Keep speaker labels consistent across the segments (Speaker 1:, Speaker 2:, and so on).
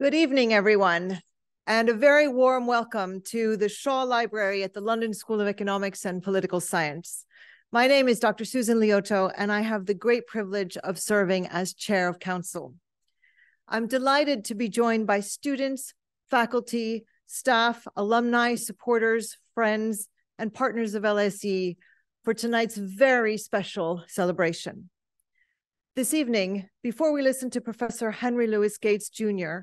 Speaker 1: Good evening, everyone, and a very warm welcome to the Shaw Library at the London School of Economics and Political Science. My name is Dr. Susan Liotto, and I have the great privilege of serving as Chair of Council. I'm delighted to be joined by students, faculty, staff, alumni, supporters, friends, and partners of LSE for tonight's very special celebration. This evening, before we listen to Professor Henry Louis Gates, Jr.,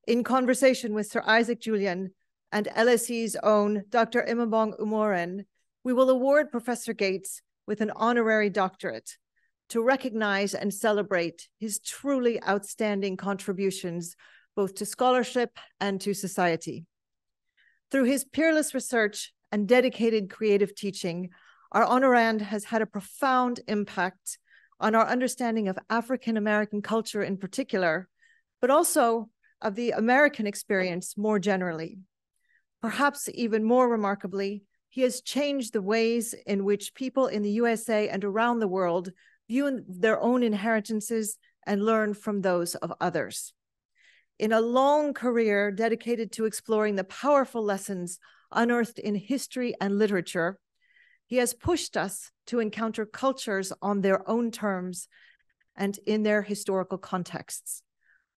Speaker 1: in conversation with Sir Isaac Julien and LSE's own Dr. Imaobong Umoren, we will award Professor Gates with an honorary doctorate to recognize and celebrate his truly outstanding contributions both to scholarship and to society. Through his peerless research and dedicated creative teaching, our honorand has had a profound impact on our understanding of African American culture in particular, but also of the American experience more generally. Perhaps even more remarkably, he has changed the ways in which people in the USA and around the world view their own inheritances and learn from those of others. In a long career dedicated to exploring the powerful lessons unearthed in history and literature, he has pushed us to encounter cultures on their own terms and in their historical contexts,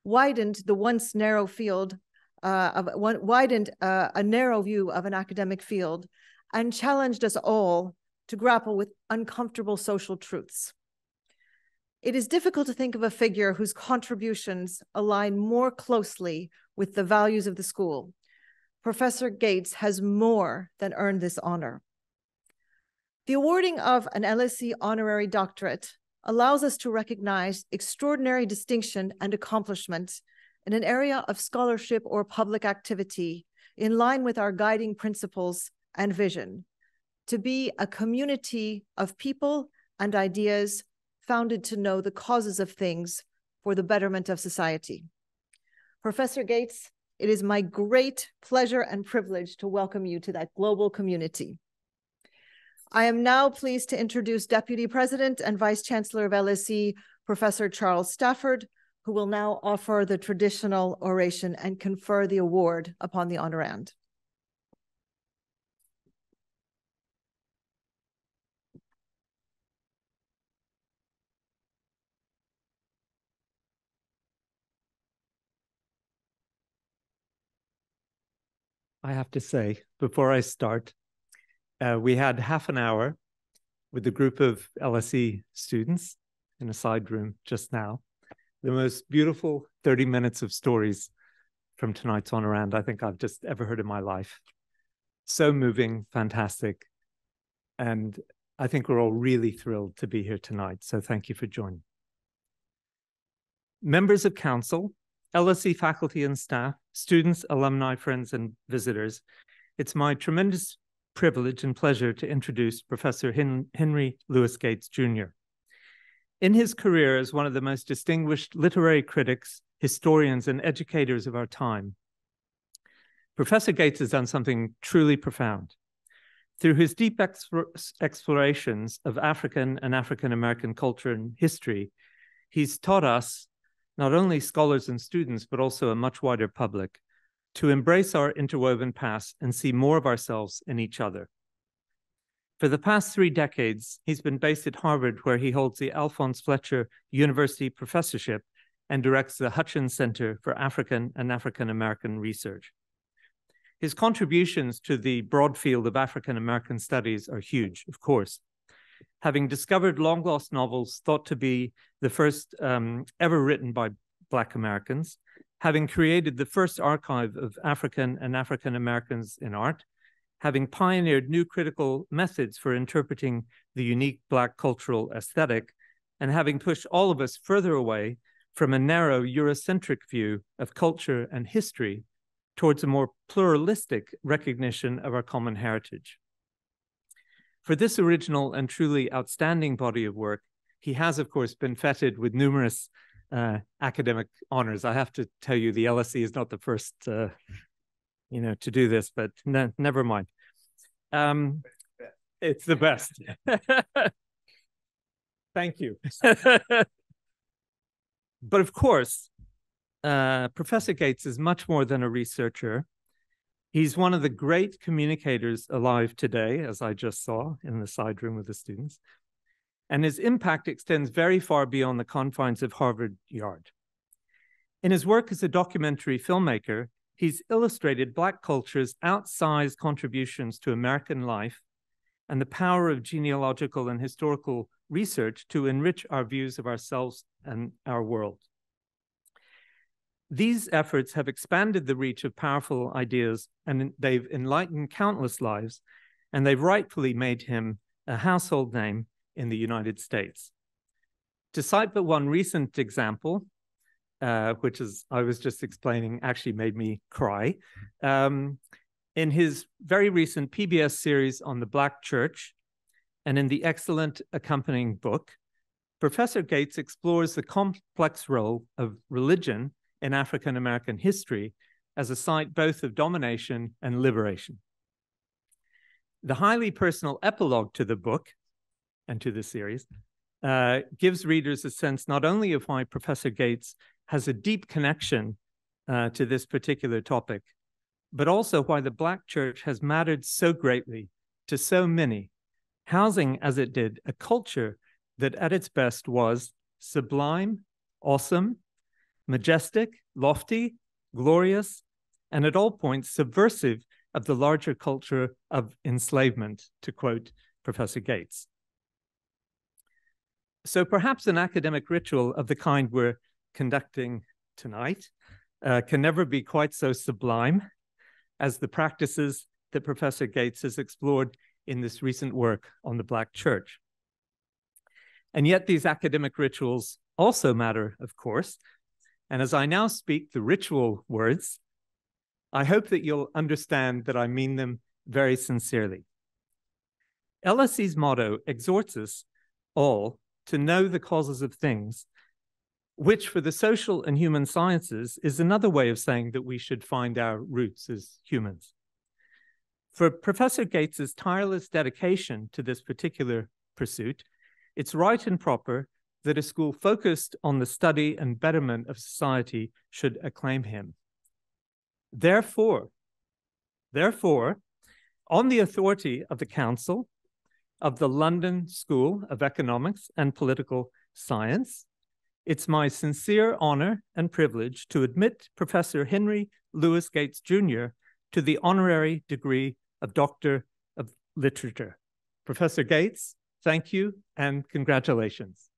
Speaker 1: widened the once narrow field, a narrow view of an academic field, and challenged us all to grapple with uncomfortable social truths. It is difficult to think of a figure whose contributions align more closely with the values of the school. Professor Gates has more than earned this honor. The awarding of an LSE honorary doctorate allows us to recognize extraordinary distinction and accomplishment in an area of scholarship or public activity in line with our guiding principles and vision, to be a community of people and ideas founded to know the causes of things for the betterment of society. Professor Gates, it is my great pleasure and privilege to welcome you to that global community. I am now pleased to introduce Deputy President and Vice Chancellor of LSE, Professor Charles Stafford, who will now offer the traditional oration and confer the award upon the honorand.
Speaker 2: I have to say, before I start, we had half an hour with a group of LSE students in a side room just now. The most beautiful 30 minutes of stories from tonight's honorand I think I've just ever heard in my life. So moving, fantastic. And I think we're all really thrilled to be here tonight. So thank you for joining. Members of council, LSE faculty and staff, students, alumni, friends, and visitors, it's my tremendous privilege and pleasure to introduce Professor Henry Louis Gates, Jr. In his career as one of the most distinguished literary critics, historians, and educators of our time, Professor Gates has done something truly profound. Through his deep explorations of African and African-American culture and history, he's taught us, not only scholars and students, but also a much wider public, to embrace our interwoven past and see more of ourselves in each other. For the past 3 decades, he's been based at Harvard, where he holds the Alphonse Fletcher University Professorship and directs the Hutchins Center for African and African-American Research. His contributions to the broad field of African-American studies are huge, of course. Having discovered long-lost novels thought to be the first ever written by Black Americans, having created the first archive of African and African-Americans in art, having pioneered new critical methods for interpreting the unique Black cultural aesthetic, and having pushed all of us further away from a narrow Eurocentric view of culture and history towards a more pluralistic recognition of our common heritage. For this original and truly outstanding body of work, he has, of course, been feted with numerous academic honors. I have to tell you, the LSE is not the first, to do this, but never mind. It's the best. Thank you. But of course, Professor Gates is much more than a researcher. He's one of the great communicators alive today, as I just saw in the side room with the students. And his impact extends very far beyond the confines of Harvard Yard. In his work as a documentary filmmaker, he's illustrated Black culture's outsized contributions to American life and the power of genealogical and historical research to enrich our views of ourselves and our world. These efforts have expanded the reach of powerful ideas, and they've enlightened countless lives, and they've rightfully made him a household name in the United States. To cite but one recent example, which, as I was just explaining, actually made me cry, in his very recent PBS series on the Black Church, and in the excellent accompanying book, Professor Gates explores the complex role of religion in African American history as a site both of domination and liberation. The highly personal epilogue to the book and to the series gives readers a sense not only of why Professor Gates has a deep connection to this particular topic, but also why the Black church has mattered so greatly to so many, housing as it did a culture that at its best was sublime, awesome, majestic, lofty, glorious, and at all points subversive of the larger culture of enslavement, to quote Professor Gates. So perhaps an academic ritual of the kind we're conducting tonight can never be quite so sublime as the practices that Professor Gates has explored in this recent work on the Black church. And yet these academic rituals also matter, of course. And as I now speak the ritual words, I hope that you'll understand that I mean them very sincerely. LSE's motto exhorts us all to know the causes of things, which for the social and human sciences is another way of saying that we should find our roots as humans. For Professor Gates's tireless dedication to this particular pursuit, it's right and proper that a school focused on the study and betterment of society should acclaim him. Therefore, on the authority of the Council of the London School of Economics and Political Science, it's my sincere honor and privilege to admit Professor Henry Louis Gates, Jr. to the honorary degree of Doctor of Literature. Professor Gates, thank you and congratulations.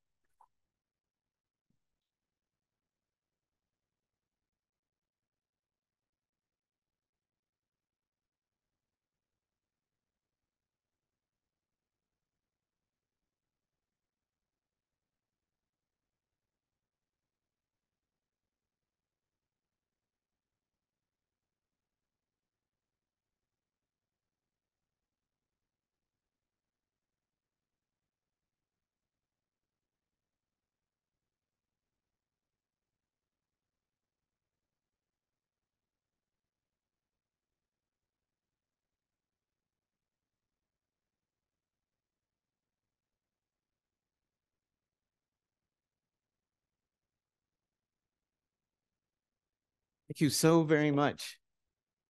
Speaker 3: Thank you so very much.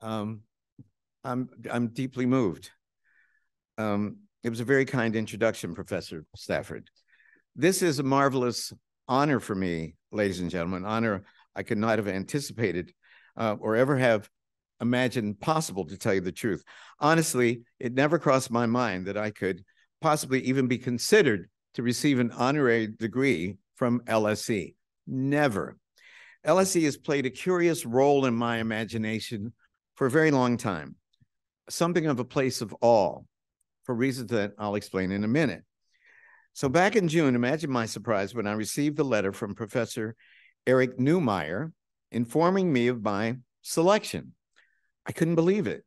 Speaker 3: I'm deeply moved. It was a very kind introduction, Professor Stafford. This is a marvelous honor for me, ladies and gentlemen, honor I could not have anticipated or ever have imagined possible, to tell you the truth. Honestly, it never crossed my mind that I could possibly even be considered to receive an honorary degree from LSE. Never. LSE has played a curious role in my imagination for a very long time, something of a place of awe, for reasons that I'll explain in a minute. So back in June, imagine my surprise when I received the letter from Professor Eric Neumeyer informing me of my selection. I couldn't believe it.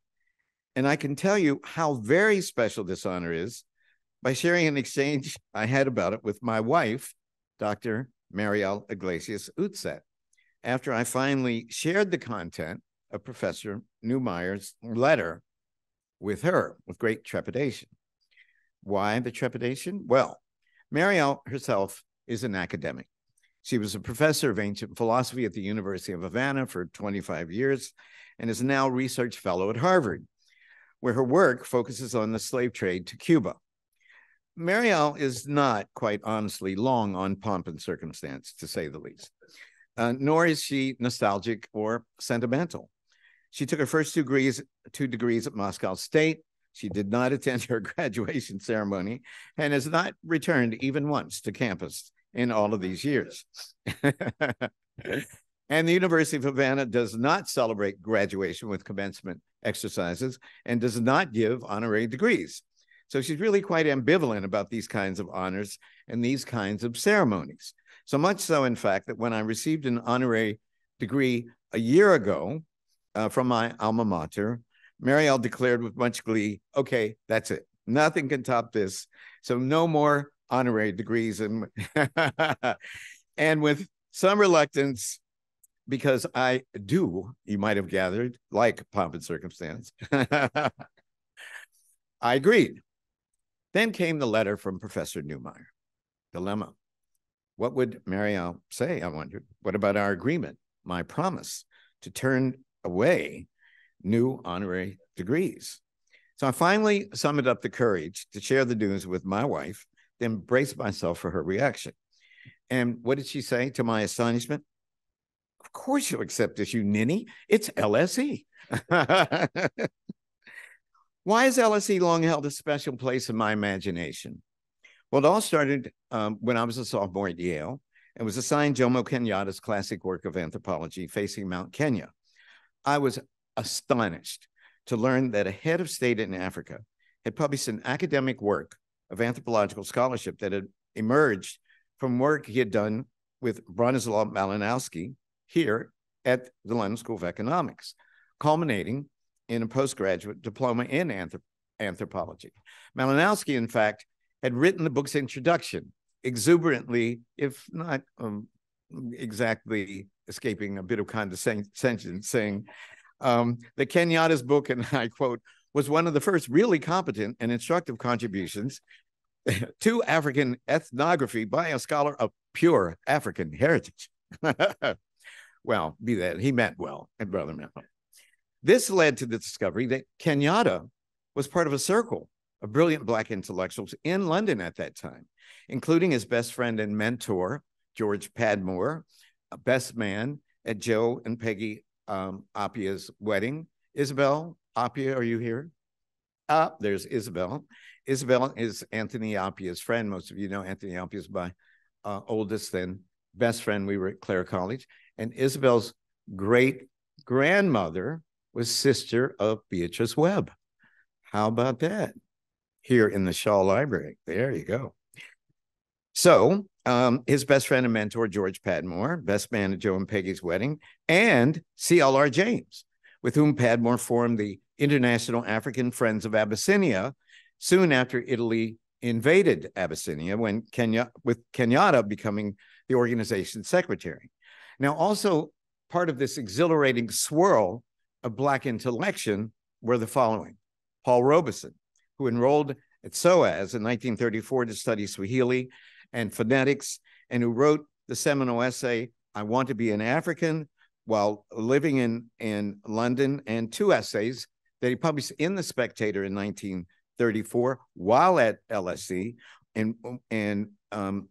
Speaker 3: And I can tell you how very special this honor is by sharing an exchange I had about it with my wife, Dr. Mariel Iglesias Utzet, after I finally shared the content of Professor Neumeyer's letter with her with great trepidation. Why the trepidation? Well, Mariel herself is an academic. She was a professor of ancient philosophy at the University of Havana for 25 years and is now a research fellow at Harvard, where her work focuses on the slave trade to Cuba. Mariel is not, quite honestly, long on pomp and circumstance, to say the least, nor is she nostalgic or sentimental. She took her first two degrees at Moscow State. She did not attend her graduation ceremony and has not returned even once to campus in all of these years. And the University of Havana does not celebrate graduation with commencement exercises and does not give honorary degrees. So she's really quite ambivalent about these kinds of honors and these kinds of ceremonies. So much so, in fact, that when I received an honorary degree a year ago from my alma mater, Mariel declared with much glee, okay, that's it. Nothing can top this. So no more honorary degrees. And, and with some reluctance, because I do, you might have gathered, like pomp and circumstance, I agreed. Then came the letter from Professor Neumeier. Dilemma. What would Mariel say, I wondered? What about our agreement, my promise to turn away new honorary degrees? So I finally summoned up the courage to share the news with my wife, then braced myself for her reaction. And what did she say to my astonishment? Of course you'll accept this, you ninny. It's LSE. Why has LSE long held a special place in my imagination? Well, it all started when I was a sophomore at Yale and was assigned Jomo Kenyatta's classic work of anthropology, Facing Mount Kenya. I was astonished to learn that a head of state in Africa had published an academic work of anthropological scholarship that had emerged from work he had done with Bronislaw Malinowski here at the London School of Economics, culminating in a postgraduate diploma in anthropology. Malinowski, in fact, had written the book's introduction exuberantly, if not exactly escaping a bit of condescension, saying that Kenyatta's book, and I quote, was one of the first really competent and instructive contributions to African ethnography by a scholar of pure African heritage. Well, be that, he meant well, and brother meant well. This led to the discovery that Kenyatta was part of a circle of brilliant Black intellectuals in London at that time, including his best friend and mentor, George Padmore, a best man at Joe and Peggy Appiah's wedding. Isabel Appiah, are you here? There's Isabel. Isabel is Anthony Appiah's friend. Most of you know Anthony Appiah's my oldest and best friend. We were at Clare College. And Isabel's great-grandmother was sister of Beatrice Webb. How about that? Here in the Shaw Library. There you go. So his best friend and mentor, George Padmore, best man at Joe and Peggy's wedding, and C.L.R. James, with whom Padmore formed the International African Friends of Abyssinia soon after Italy invaded Abyssinia, with Kenyatta becoming the organization's secretary. Now, also part of this exhilarating swirl of Black intellection were the following. Paul Robeson, who enrolled at SOAS in 1934 to study Swahili and phonetics, and who wrote the seminal essay, I Want to Be an African, while living in London, and two essays that he published in The Spectator in 1934 while at LSE, and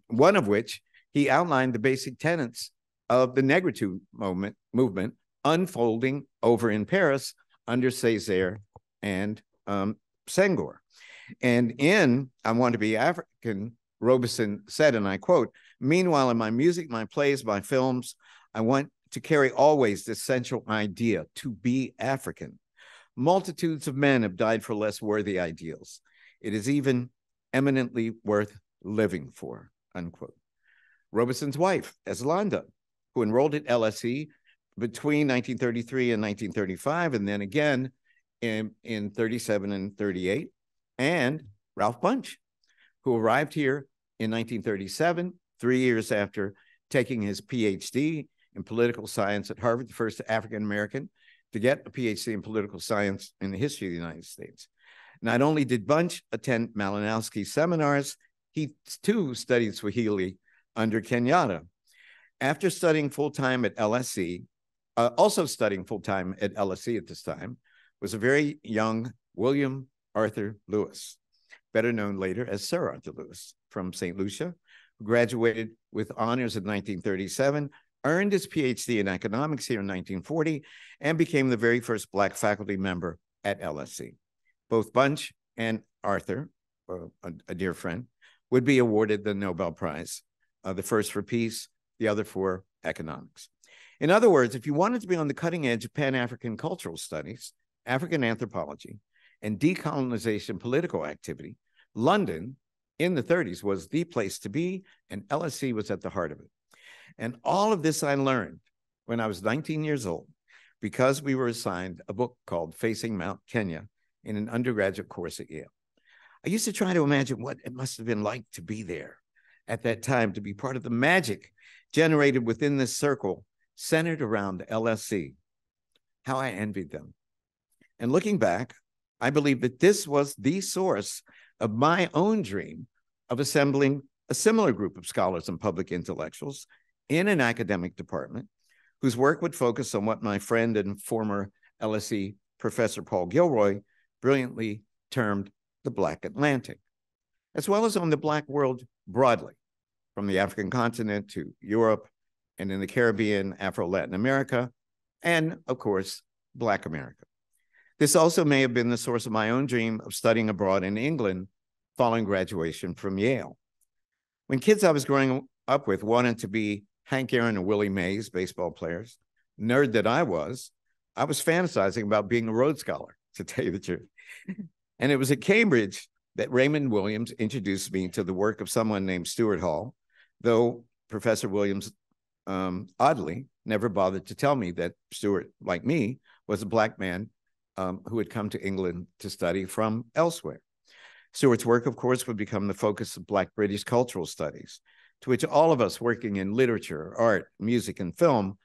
Speaker 3: one of which he outlined the basic tenets of the Negritude movement unfolding over in Paris under Césaire and Senghor. And in I Want to Be African, Robeson said, and I quote, meanwhile, in my music, my plays, my films, I want to carry always this central idea, to be African. Multitudes of men have died for less worthy ideals. It is even eminently worth living for, unquote. Robeson's wife, Eslanda, who enrolled at LSE between 1933 and 1935, and then again in 37 and 38, and Ralph Bunche, who arrived here in 1937, 3 years after taking his PhD in political science at Harvard, the first African-American to get a PhD in political science in the history of the United States. Not only did Bunche attend Malinowski's seminars, he too studied Swahili under Kenyatta. After studying full-time at LSE, also studying full-time at LSE at this time, was a very young William Arthur Lewis, better known later as Sir Arthur Lewis, from St. Lucia, who graduated with honors in 1937, earned his PhD in economics here in 1940, and became the very first Black faculty member at LSE. Both Bunch and Arthur, a dear friend, would be awarded the Nobel Prize, the first for peace, the other for economics. In other words, if you wanted to be on the cutting edge of Pan-African cultural studies, African anthropology, and decolonization political activity, London in the 30s was the place to be, and LSE was at the heart of it. And all of this I learned when I was 19 years old, because we were assigned a book called Facing Mount Kenya in an undergraduate course at Yale. I used to try to imagine what it must have been like to be there at that time, to be part of the magic generated within this circle centered around LSE. How I envied them. And looking back, I believe that this was the source of my own dream of assembling a similar group of scholars and public intellectuals in an academic department whose work would focus on what my friend and former LSE Professor Paul Gilroy brilliantly termed the Black Atlantic, as well as on the Black world broadly, from the African continent to Europe, and in the Caribbean, Afro-Latin America, and of course, Black America. This also may have been the source of my own dream of studying abroad in England following graduation from Yale. When kids I was growing up with wanted to be Hank Aaron and Willie Mays, baseball players, nerd that I was fantasizing about being a Rhodes Scholar, to tell you the truth. And it was at Cambridge that Raymond Williams introduced me to the work of someone named Stuart Hall, though Professor Williams, oddly, never bothered to tell me that Stuart, like me, was a Black man who had come to England to study from elsewhere. Stuart's work, of course, would become the focus of Black British cultural studies, to which all of us working in literature, art, music, and film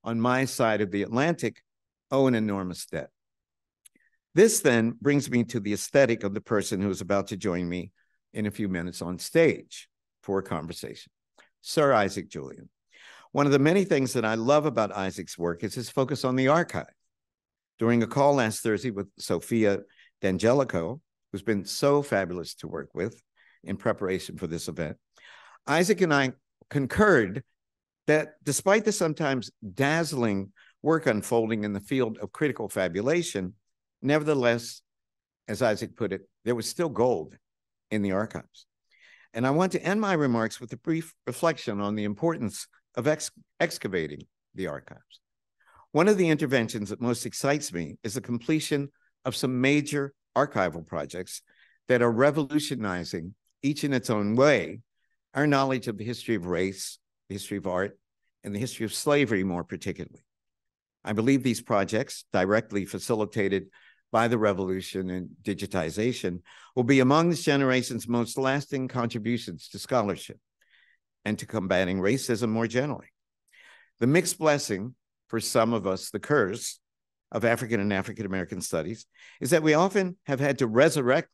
Speaker 3: on my side of the Atlantic owe an enormous debt. This then brings me to the aesthetic of the person who is about to join me in a few minutes on stage for a conversation, Sir Isaac Julien. One of the many things that I love about Isaac's work is his focus on the archive. During a call last Thursday with Sophia D'Angelico, who's been so fabulous to work with in preparation for this event, Isaac and I concurred that despite the sometimes dazzling work unfolding in the field of critical fabulation, nevertheless, as Isaac put it, there was still gold in the archives. And I want to end my remarks with a brief reflection on the importance of excavating the archives. One of the interventions that most excites me is the completion of some major archival projects that are revolutionizing, each in its own way, our knowledge of the history of race, the history of art, and the history of slavery more particularly. I believe these projects, directly facilitated by the revolution and digitization, will be among this generation's most lasting contributions to scholarship and to combating racism more generally. The mixed blessing, for some of us, the curse of African and African-American studies, is that we often have had to resurrect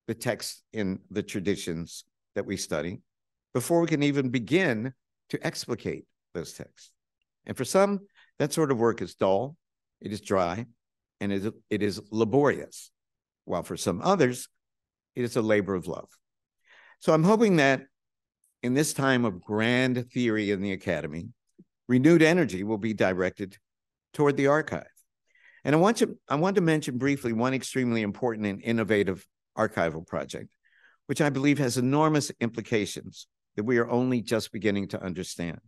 Speaker 3: the texts in the traditions that we study before we can even begin to explicate those texts. And for some, that sort of work is dull, it is dry, and it is laborious, while for some others, it is a labor of love. So I'm hoping that in this time of grand theory in the academy, renewed energy will be directed toward the archive. And I want to mention briefly one extremely important and innovative archival project, which I believe has enormous implications that we are only just beginning to understand.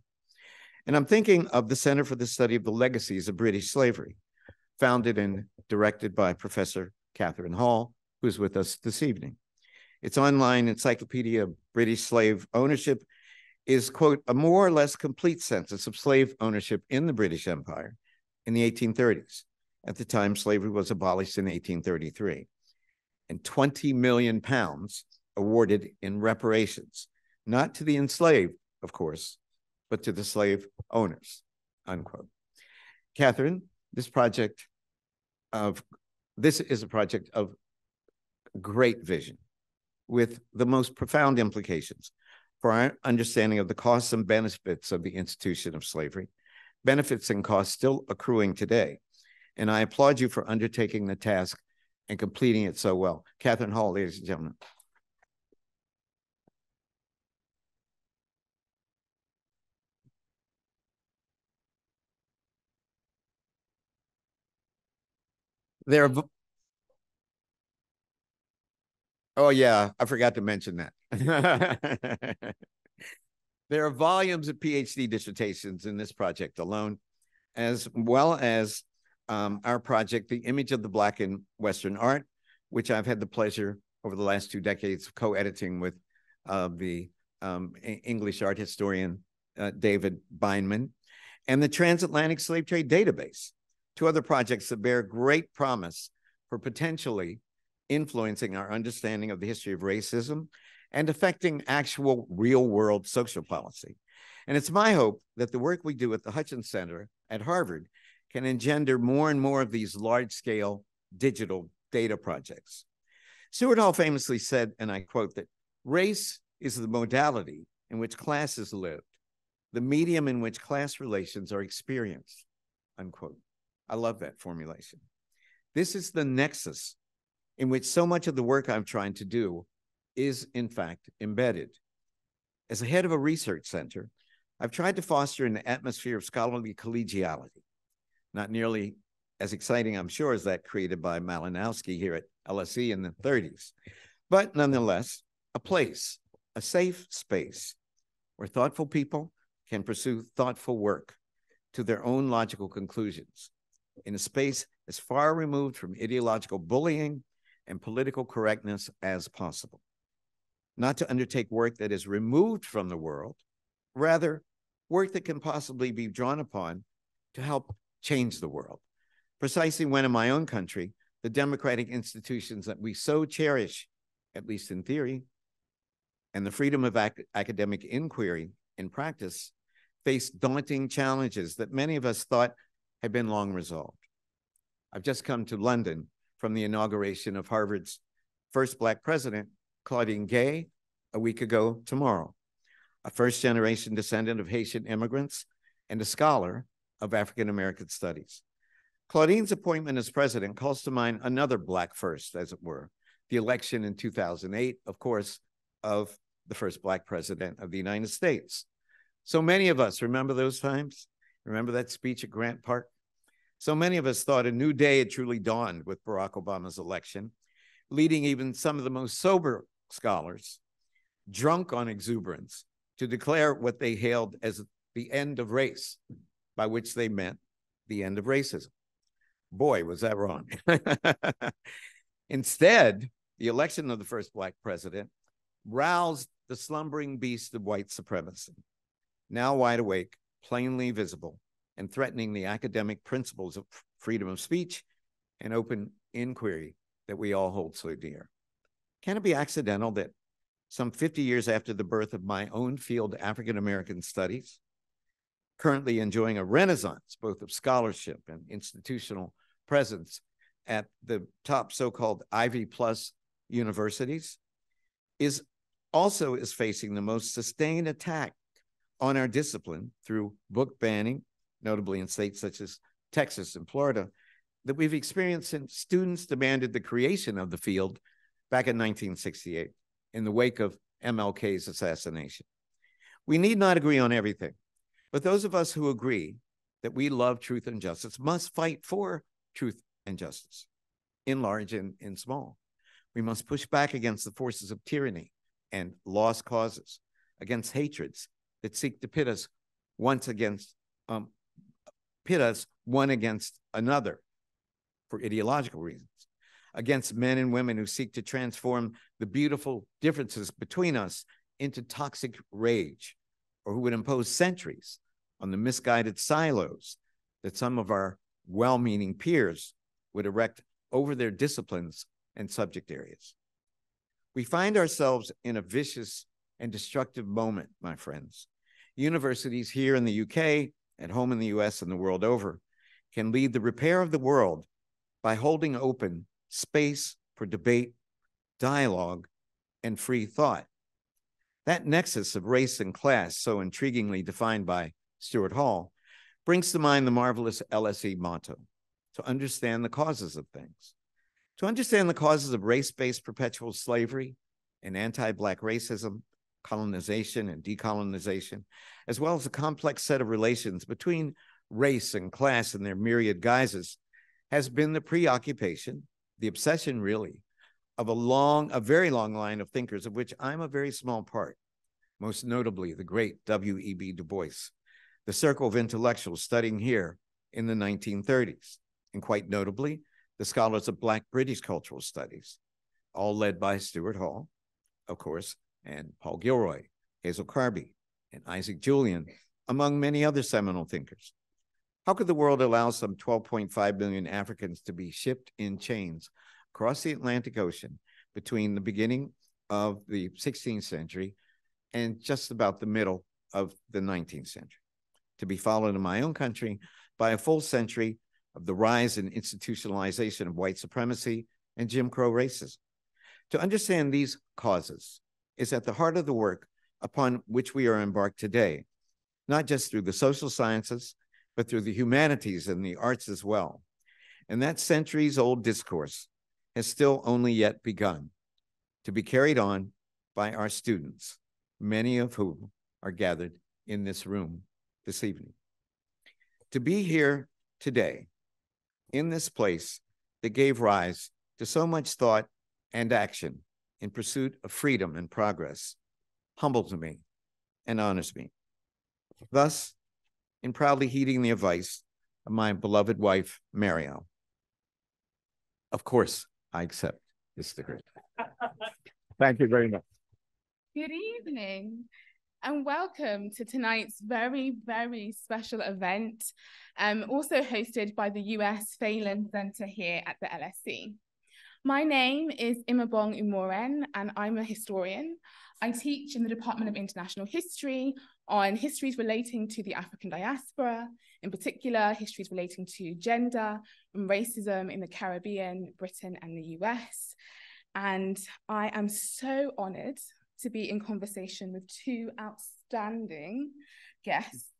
Speaker 3: And I'm thinking of the Center for the Study of the Legacies of British Slavery, founded and directed by Professor Catherine Hall, who's with us this evening. Its online encyclopedia of British slave ownership is, quote, a more or less complete census of slave ownership in the British Empire in the 1830s. At the time, slavery was abolished in 1833, and 20 million pounds awarded in reparations, not to the enslaved, of course, but to the slave owners, unquote. Catherine, this is a project of great vision with the most profound implications for our understanding of the costs and benefits of the institution of slavery, benefits and costs still accruing today. And I applaud you for undertaking the task and completing it so well. Catherine Hall, ladies and gentlemen. Oh yeah, I forgot to mention that. There are volumes of PhD dissertations in this project alone, as well as our project, The Image of the Black in Western Art, which I've had the pleasure over the last 2 decades of co-editing with the English art historian David Beinman, and the Transatlantic Slave Trade Database, 2 other projects that bear great promise for potentially influencing our understanding of the history of racism and affecting actual real-world social policy. And it's my hope that the work we do at the Hutchins Center at Harvard can engender more and more of these large-scale digital data projects. Stuart Hall famously said, and I quote, that race is the modality in which class is lived, the medium in which class relations are experienced, unquote. I love that formulation. This is the nexus in which so much of the work I'm trying to do is, in fact, embedded. As a head of a research center, I've tried to foster an atmosphere of scholarly collegiality, not nearly as exciting, I'm sure, as that created by Malinowski here at LSE in the 30s, but nonetheless, a place, a safe space where thoughtful people can pursue thoughtful work to their own logical conclusions in a space as far removed from ideological bullying and political correctness as possible. Not to undertake work that is removed from the world, rather work that can possibly be drawn upon to help change the world. Precisely when in my own country, the democratic institutions that we so cherish, at least in theory, and the freedom of academic inquiry in practice, face daunting challenges that many of us thought had been long resolved. I've just come to London from the inauguration of Harvard's first Black president, Claudine Gay, a week ago tomorrow, a first-generation descendant of Haitian immigrants and a scholar of African-American studies. Claudine's appointment as president calls to mind another Black first, as it were, the election in 2008, of course, of the first Black president of the United States. So many of us remember those times. Remember that speech at Grant Park? So many of us thought a new day had truly dawned with Barack Obama's election, leading even some of the most sober scholars, drunk on exuberance, to declare what they hailed as the end of race, by which they meant the end of racism. Boy, was that wrong. Instead, the election of the first Black president roused the slumbering beast of white supremacy, now wide awake, plainly visible, and threatening the academic principles of freedom of speech and open inquiry that we all hold so dear. Can it be accidental that some 50 years after the birth of my own field, African-American studies, currently enjoying a renaissance both of scholarship and institutional presence at the top so-called Ivy Plus universities, is facing the most sustained attack on our discipline through book banning, notably in states such as Texas and Florida, that we've experienced since students demanded the creation of the field back in 1968 in the wake of MLK's assassination. We need not agree on everything, but those of us who agree that we love truth and justice must fight for truth and justice, in large and in small. We must push back against the forces of tyranny and lost causes, against hatreds that seek to pit us one against another for ideological reasons, against men and women who seek to transform the beautiful differences between us into toxic rage, or who would impose centuries on the misguided silos that some of our well-meaning peers would erect over their disciplines and subject areas. We find ourselves in a vicious and destructive moment, my friends. Universities here in the UK, at home in the US, and the world over can lead the repair of the world by holding open space for debate, dialogue, and free thought. That nexus of race and class, so intriguingly defined by Stuart Hall, brings to mind the marvelous LSE motto, to understand the causes of things. To understand the causes of race-based perpetual slavery and anti-Black racism, colonization and decolonization, as well as a complex set of relations between race and class in their myriad guises, has been the preoccupation, the obsession really, of a very long line of thinkers, of which I'm a very small part, most notably the great W.E.B. Du Bois, the circle of intellectuals studying here in the 1930s, and quite notably, the scholars of Black British cultural studies, all led by Stuart Hall, of course, and Paul Gilroy, Hazel Carby, and Isaac Julien, among many other seminal thinkers. How could the world allow some 12.5 million Africans to be shipped in chains across the Atlantic Ocean between the beginning of the 16th century and just about the middle of the 19th century, to be followed in my own country by a full century of the rise and institutionalization of white supremacy and Jim Crow racism? To understand these causes is at the heart of the work upon which we are embarked today, not just through the social sciences, but through the humanities and the arts as well. And that centuries-old discourse has still only yet begun to be carried on by our students, many of whom are gathered in this room this evening. To be here today, in this place that gave rise to so much thought and action in pursuit of freedom and progress, humbles me and honors me. Thus, in proudly heeding the advice of my beloved wife, Mariel, of course, I accept this degree. Thank you very much.
Speaker 4: Good evening and welcome to tonight's very, very special event, also hosted by the US Phelan Center here at the LSE. My name is Imaobong Umoren and I'm a historian. I teach in the Department of International History on histories relating to the African diaspora, in particular, histories relating to gender and racism in the Caribbean, Britain, and the US. And I am so honored to be in conversation with two outstanding guests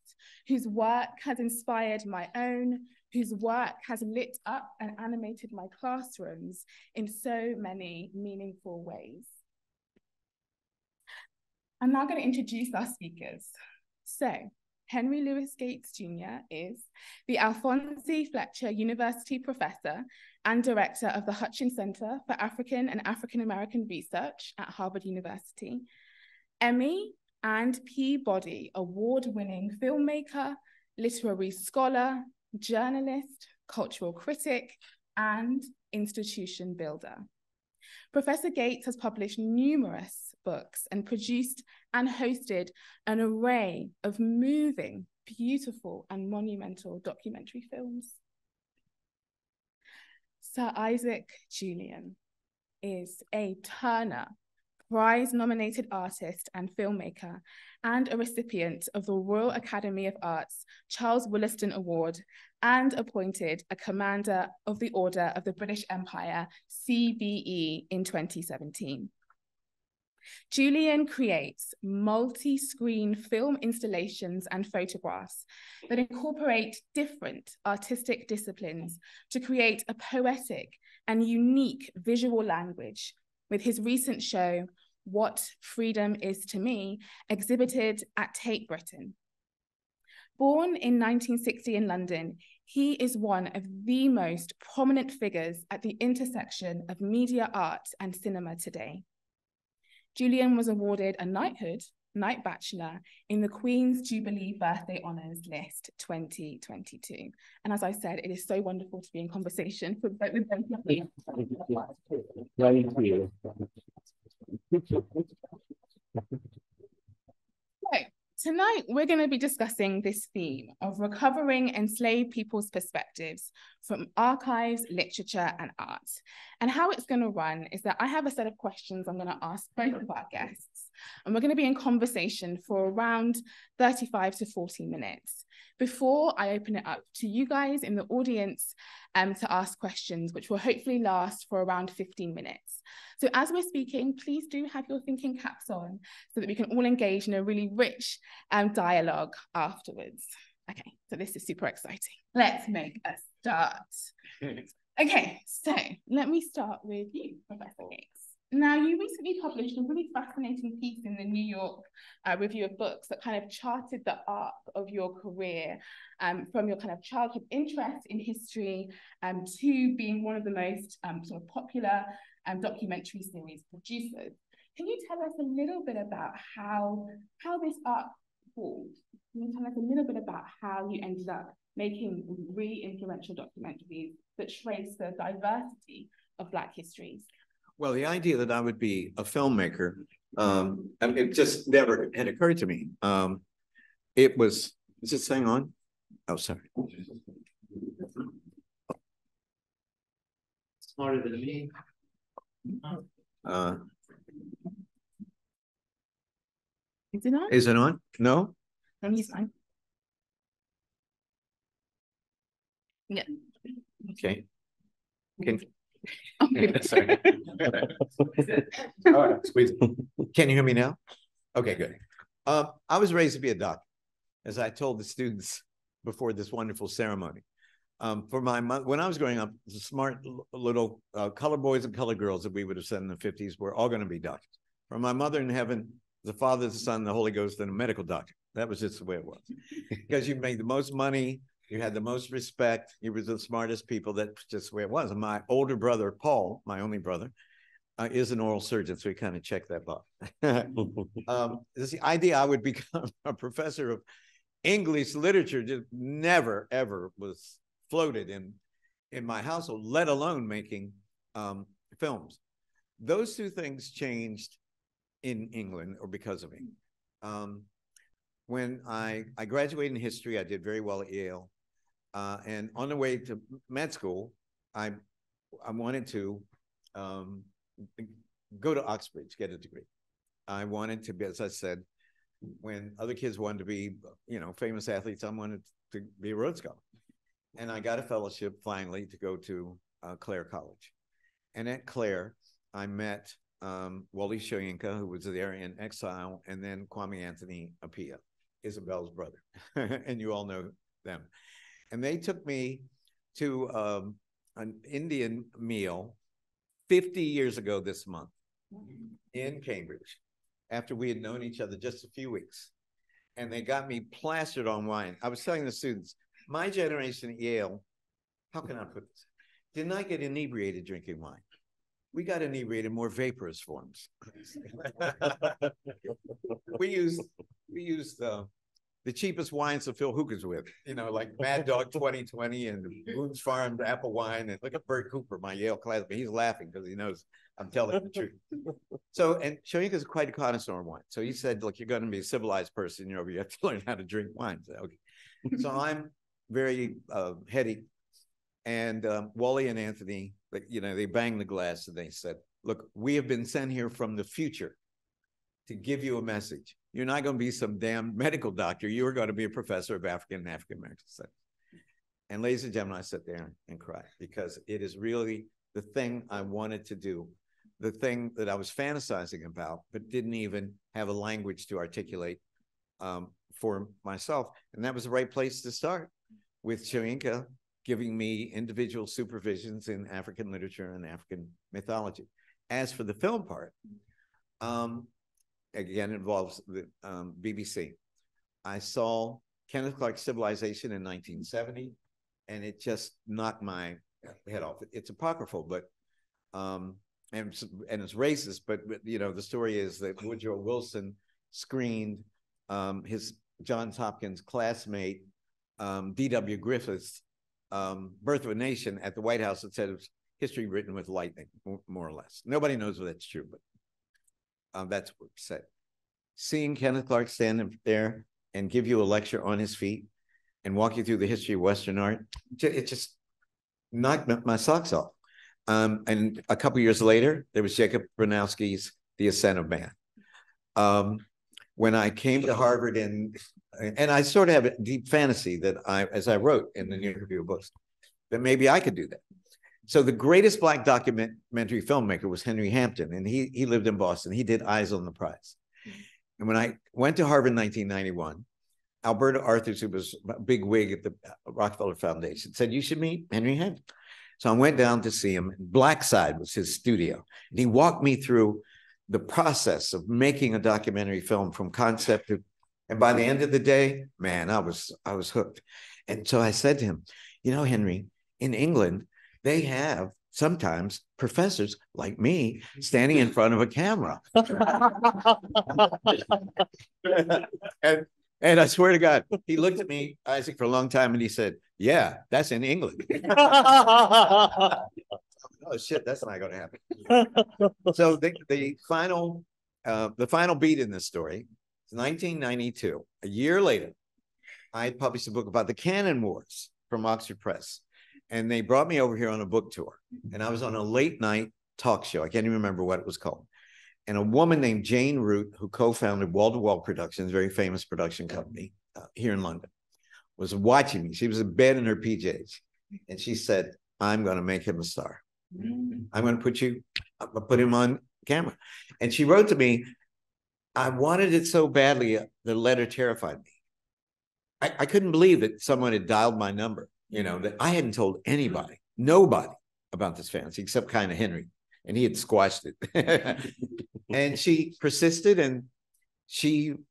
Speaker 4: whose work has inspired my own, whose work has lit up and animated my classrooms in so many meaningful ways. I'm now going to introduce our speakers. So, Henry Louis Gates Jr. is the Alphonse Fletcher University Professor and Director of the Hutchins Center for African and African American Research at Harvard University, Emmy and Peabody award-winning filmmaker, literary scholar, journalist, cultural critic, and institution builder. Professor Gates has published numerous books and produced and hosted an array of moving, beautiful, and monumental documentary films. Sir Isaac Julien is a Turner Prize-nominated artist and filmmaker and a recipient of the Royal Academy of Arts Charles Wollaston Award and appointed a Commander of the Order of the British Empire, CBE, in 2017. Julien creates multi-screen film installations and photographs that incorporate different artistic disciplines to create a poetic and unique visual language, with his recent show, What Freedom Is to Me, exhibited at Tate Britain. Born in 1960 in London, he is one of the most prominent figures at the intersection of media art and cinema today. Julien was awarded a knighthood, Knight Bachelor, in the Queen's Jubilee Birthday Honours List 2022. And as I said, it is so wonderful to be in conversation with both of them.
Speaker 3: Thank you.
Speaker 4: So, tonight, we're going to be discussing this theme of recovering enslaved people's perspectives from archives, literature, and art. And how it's going to run is that I have a set of questions I'm going to ask both of our guests. and we're going to be in conversation for around 35 to 40 minutes before I open it up to you guys in the audience to ask questions, which will hopefully last for around 15 minutes. So as we're speaking, please do have your thinking caps on so that we can all engage in a really rich dialogue afterwards. Okay, so this is super exciting. Let's make a start. Okay, so let me start with you, Professor Gates. Now, you recently published a really fascinating piece in the New York Review of Books that kind of charted the arc of your career from your kind of childhood interest in history to being one of the most sort of popular documentary series producers. Can you tell us a little bit about how this arc formed? Can you tell us a little bit about how you ended up making really influential documentaries that trace the diversity of Black histories?
Speaker 3: Well, the idea that I would be a filmmaker, it just never had occurred to me. It was, is this thing on? Oh, sorry. Smarter than me.
Speaker 4: Is it on?
Speaker 3: Is it on? No?
Speaker 4: No, he's fine. Yeah.
Speaker 3: Okay. Can,
Speaker 4: Okay.
Speaker 3: sorry. All right, squeeze it. Can you hear me now? Okay, good. I was raised to be a doctor, as I told the students before this wonderful ceremony. For my when I was growing up, the smart little color boys and color girls that we would have said in the 50s were all going to be doctors. For my mother in heaven, the Father, the Son, the Holy Ghost, and a medical doctor. That was just the way it was. Because you made the most money, you had the most respect, you were the smartest people. That's just the way it was. And my older brother, Paul, my only brother, is an oral surgeon, so he kind of checked that box. This the idea I would become a professor of English literature just never, ever was floated in my household, let alone making films. Those two things changed in England, or because of me. When I graduated in history, I did very well at Yale. And on the way to med school, I wanted to go to Oxbridge, get a degree. I wanted to be, as I said, when other kids wanted to be, famous athletes, I wanted to be a Rhodes Scholar. And I got a fellowship finally to go to Clare College. And at Clare, I met Wally Soyinka, who was there in exile, and then Kwame Anthony Appiah, Isabel's brother. And you all know them. And they took me to an Indian meal 50 years ago this month in Cambridge, after we had known each other just a few weeks. And they got me plastered on wine. I was telling the students, my generation at Yale, how can I put this? Did not get inebriated drinking wine. We got inebriated in more vaporous forms. we used the cheapest wines to fill hookahs with, like Mad Dog 2020 and Boone's Farm apple wine. And look at Bert Cooper, my Yale classmate. He's laughing because he knows I'm telling the truth. So, and Soyinka is quite a connoisseur of wine. So he said, look, you're going to be a civilized person. You have to learn how to drink wine. So, okay. So I'm very heady. And Wally and Anthony, they banged the glass and they said, look, we have been sent here from the future to give you a message. You're not going to be some damn medical doctor. You are going to be a professor of African and African American studies. And ladies and gentlemen, I sat there and cried because it is really the thing I wanted to do, the thing that I was fantasizing about, but didn't even have a language to articulate for myself. And that was the right place to start, with Soyinka giving me individual supervisions in African literature and African mythology. As for the film part, again, it involves the BBC. I saw Kenneth Clark's Civilization in 1970, and it just knocked my head off. It's apocryphal, but and it's racist. But the story is that Woodrow Wilson screened his Johns Hopkins classmate D.W. Griffith's Birth of a Nation at the White House that said it was history written with lightning, more or less. Nobody knows if that's true, but that's what it said. Seeing Kenneth Clark stand there and give you a lecture on his feet and walk you through the history of Western art, it just knocked my socks off. And a couple years later, there was Jacob Bronowski's The Ascent of Man. when I came to Harvard, and I sort of have a deep fantasy that as I wrote in the New York Review of Books, that maybe I could do that. So the greatest Black documentary filmmaker was Henry Hampton, and he lived in Boston. He did Eyes on the Prize. And when I went to Harvard in 1991, Alberta Arthurs, who was a big wig at the Rockefeller Foundation, said, you should meet Henry Hampton. So I went down to see him. Blackside was his studio. And he walked me through the process of making a documentary film from concept to, and by the end of the day, man, I was hooked. And so I said to him, you know, Henry, in England, they have sometimes professors like me standing in front of a camera. And I swear to God, he looked at me, Isaac, for a long time, and he said, yeah, that's in England. Oh shit, that's not going to happen. So the final beat in this story is 1992. A year later, I had published a book about the Cannon Wars from Oxford Press, and they brought me over here on a book tour, and I was on a late night talk show. I can't even remember what it was called. And a woman named Jane Root, who co-founded Wall to Wall Productions, a very famous production company here in London, was watching me. She was in bed in her PJs, and she said, I'm going to make him a star. I'm going to put him on camera. And she wrote to me, I wanted it so badly, the letter terrified me. I couldn't believe that someone had dialed my number, you know, that I hadn't told anybody, nobody about this fantasy, except kind of Henry, and he had squashed it. And she persisted, and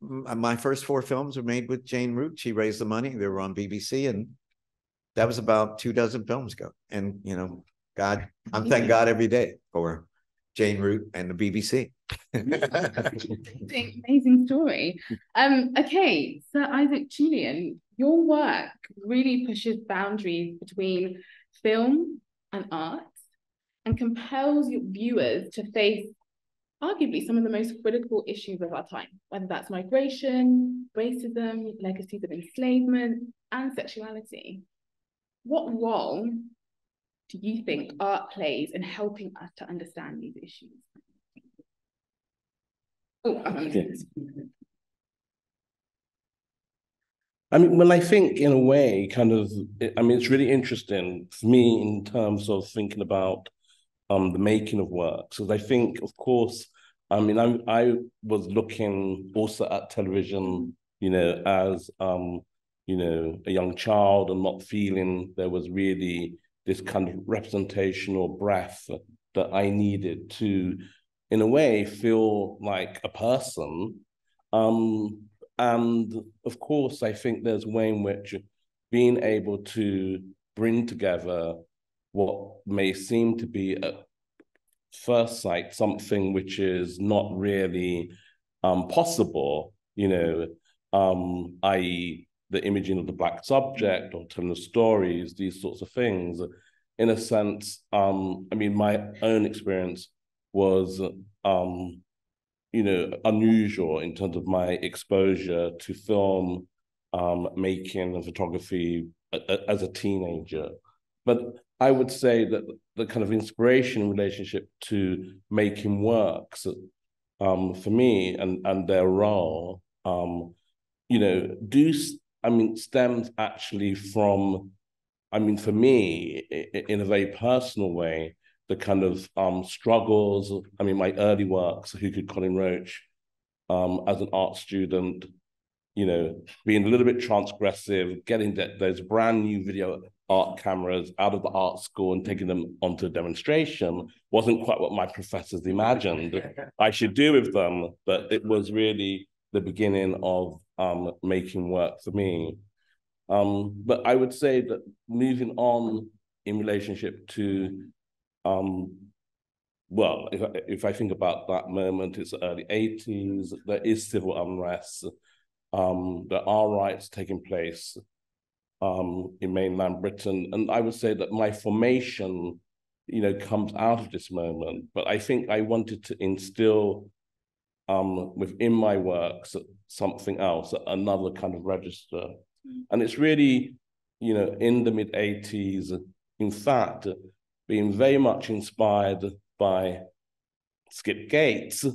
Speaker 3: my first 4 films were made with Jane Root. She raised the money. They were on BBC, and that was about 24 films ago. And, you know, God, I'm thank God every day for Jane Root and the BBC.
Speaker 4: Amazing story. Okay, so Isaac Julien, your work really pushes boundaries between film and art and compels your viewers to face arguably some of the most critical issues of our time, whether that's migration, racism, legacies of enslavement, and sexuality. What role do you think art plays in helping us to understand these issues? Oh,
Speaker 5: I mean, well, I think in a way, it's really interesting for me in terms of thinking about the making of works. Because I think, of course, I mean, I was looking also at television, you know, as, you know, a young child, and not feeling there was really this kind of representation or breath that I needed to, in a way, feel like a person. And of course, I think there's a way in which being able to bring together what may seem to be at first sight something which is not really possible, you know, i.e. the imaging of the Black subject or telling the stories, these sorts of things. In a sense, I mean, my own experience was, you know, unusual in terms of my exposure to film making and photography as a teenager. But I would say that the kind of inspiration relationship to making works for me and their role, you know, stems actually from, I mean, for me, in a very personal way, the kind of struggles, I mean, my early works, Who Could Colin Roach, as an art student, you know, being a little bit transgressive, getting those brand new video art cameras out of the art school and taking them onto a demonstration wasn't quite what my professors imagined I should do with them, but it was really the beginning of making work for me. But I would say that moving on in relationship to, well, if I think about that moment, it's the early 80s, there is civil unrest, there are riots taking place in mainland Britain. And I would say that my formation, you know, comes out of this moment, but I think I wanted to instill within my works something else, another kind of register. And it's really, you know, in the mid-80s, in fact, being very much inspired by Skip Gates,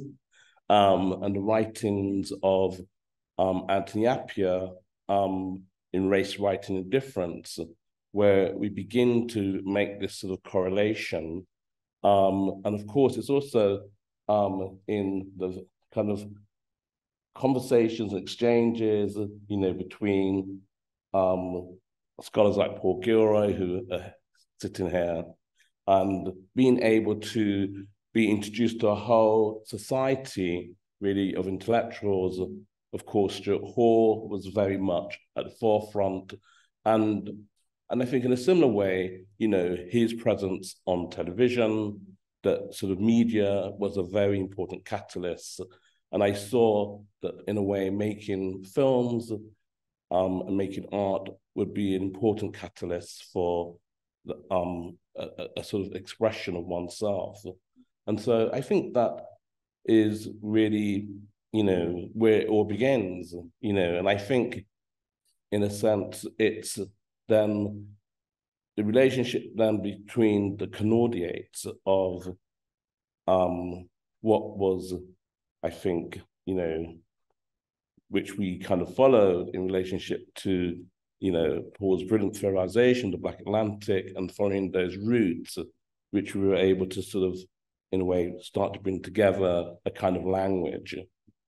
Speaker 5: and the writings of Anthony Appiah in Race, Writing and Difference, where we begin to make this sort of correlation. And of course, it's also in the kind of conversations and exchanges, between scholars like Paul Gilroy, who are sitting here, and being able to be introduced to a whole society, really, of intellectuals. Of course, Stuart Hall was very much at the forefront. And I think in a similar way, his presence on television, that sort of media was a very important catalyst. And I saw that, in a way, making films and making art would be an important catalyst for a sort of expression of oneself. And so I think that is really, where it all begins, and I think, in a sense, it's then the relationship then between the conaudiates of what was, I think, which we kind of followed in relationship to, Paul's brilliant theorization, the Black Atlantic, and following those roots, which we were able to sort of, in a way, start to bring together a kind of language,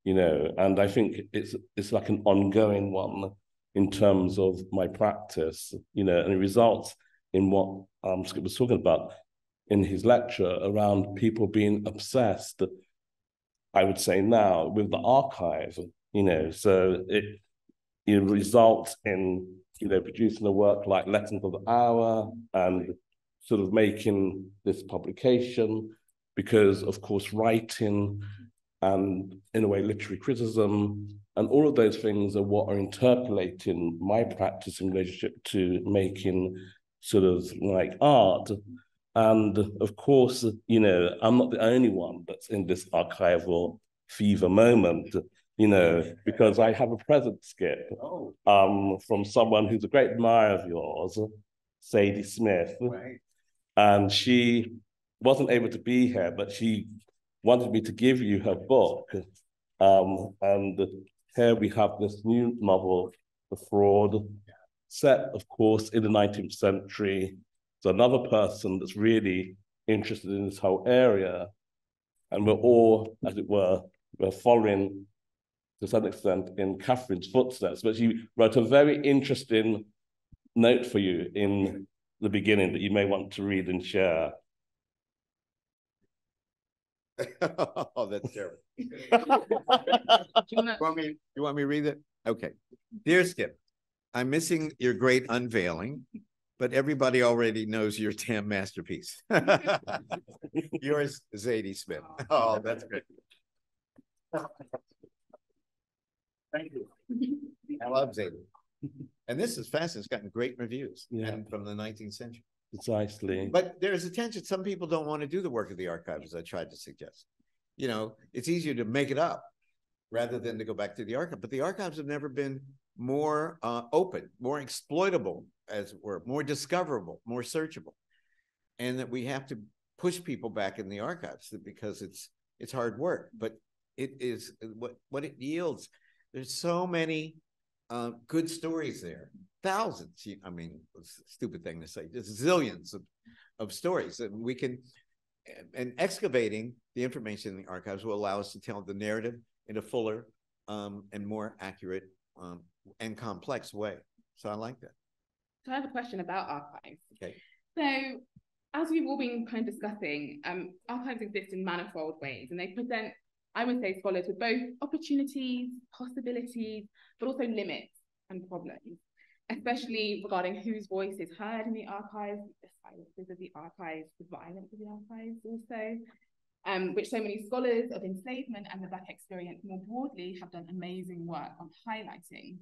Speaker 5: and I think it's like an ongoing one in terms of my practice, and it results in what Skip was talking about in his lecture around people being obsessed, I would say now, with the archive, so it results in, producing a work like Lessons of the Hour and sort of making this publication, because, of course, writing and, in a way, literary criticism and all of those things are what are interpolating my practice in relationship to making sort of like art. And of course, I'm not the only one that's in this archival fever moment, because I have a present, Skip, from someone who's a great admirer of yours, Sadie Smith. Right. And she wasn't able to be here, but she wanted me to give you her book. And here we have this new novel, The Fraud, set, of course, in the 19th century. So another person that's really interested in this whole area. And we're all, as it were, we're following, to some extent, in Catherine's footsteps. But she wrote a very interesting note for you in the beginning that you may want to read and share.
Speaker 3: Oh, that's terrible. You want me to read it? Okay. Dear Skip, I'm missing your great unveiling, but everybody already knows your damn masterpiece. Yours, Zadie Smith. Oh, that's great. Thank you. I love Zadie. And this is fascinating. It's gotten great reviews, and from the 19th century.
Speaker 5: Precisely.
Speaker 3: But there's a tension. Some people don't want to do the work of the archive, as I tried to suggest. It's easier to make it up rather than to go back to the archive. But the archives have never been more open, more exploitable, as it were, more discoverable, more searchable. And that we have to push people back in the archives because it's hard work. But it is what it yields. There's so many good stories there. Thousands, I mean, it's a stupid thing to say, just zillions of stories that we can, and excavating the information in the archives will allow us to tell the narrative in a fuller and more accurate and complex way. So I like that.
Speaker 4: So I have a question about archives.
Speaker 3: Okay.
Speaker 4: So as we've all been kind of discussing, archives exist in manifold ways, and they present, I would say, scholars with both opportunities, possibilities, but also limits and problems, especially regarding whose voice is heard in the archives, the silences of the archives, the violence of the archives also, which so many scholars of enslavement and the Black experience more broadly have done amazing work on highlighting.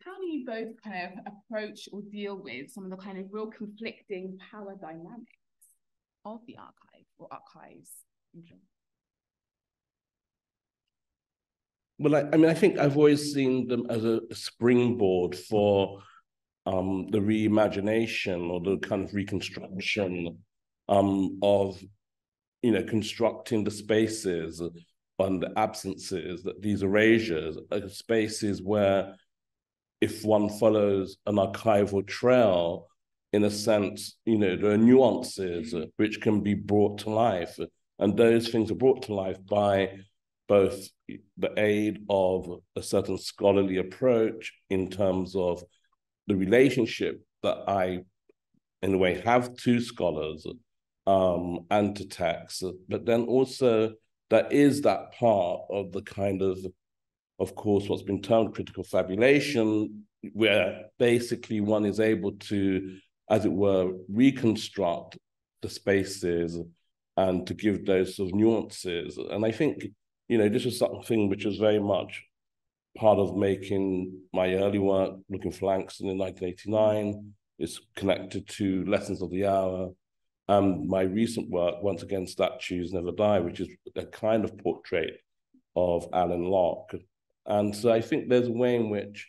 Speaker 4: How do you both kind of approach or deal with some of the kind of real conflicting power dynamics of the archive or archives in general?
Speaker 5: Well, I think I've always seen them as a springboard for the reimagination or the kind of reconstruction of, constructing the spaces and the absences, that these erasures are spaces where, if one follows an archival trail, in a sense, there are nuances which can be brought to life. And those things are brought to life by both the aid of a certain scholarly approach in terms of the relationship that I, in a way, have to scholars and to texts. But then also there is that part of the kind of course, what's been termed critical fabulation, where basically one is able to, as it were, reconstruct the spaces and to give those sort of nuances. And I think, this was something which was very much part of making my early work, Looking for Langston in 1989. It's connected to Lessons of the Hour. And my recent work, once again, Statues Never Die, which is a kind of portrait of Alan Locke. And so I think there's a way in which,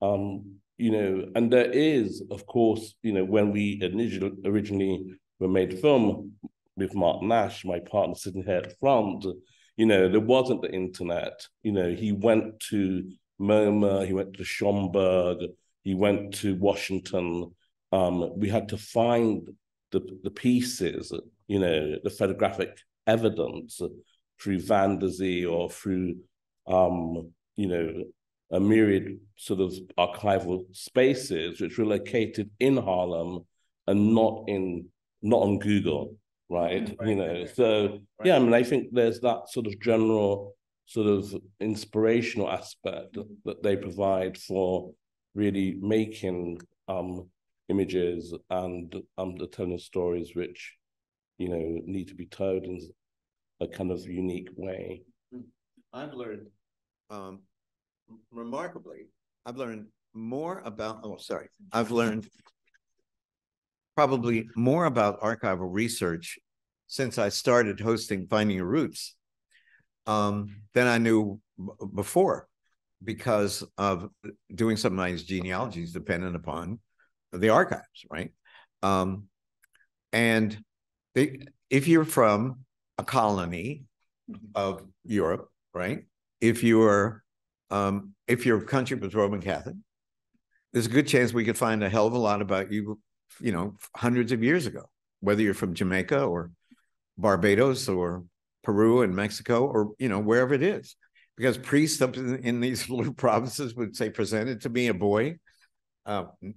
Speaker 5: and there is, of course, when we originally were made film with Mark Nash, my partner sitting here at the front, there wasn't the internet. He went to MoMA, he went to Schomburg, he went to Washington. We had to find the pieces, the photographic evidence through Van der Zee or through, a myriad sort of archival spaces which were located in Harlem and not on Google, right? So yeah, I think there's that sort of general sort of inspirational aspect that they provide for really making images and the telling stories which need to be told in a kind of unique way.
Speaker 3: I've learned remarkably, I've learned more about, I've learned probably more about archival research since I started hosting Finding Your Roots than I knew before, because of doing some of these genealogies dependent upon the archives, right? And if you're from a colony of Europe, right? If your country was Roman Catholic, there's a good chance we could find a hell of a lot about you, hundreds of years ago, whether you're from Jamaica or Barbados or Peru and Mexico or, wherever it is. Because priests up in these little provinces would say, presented to me a boy,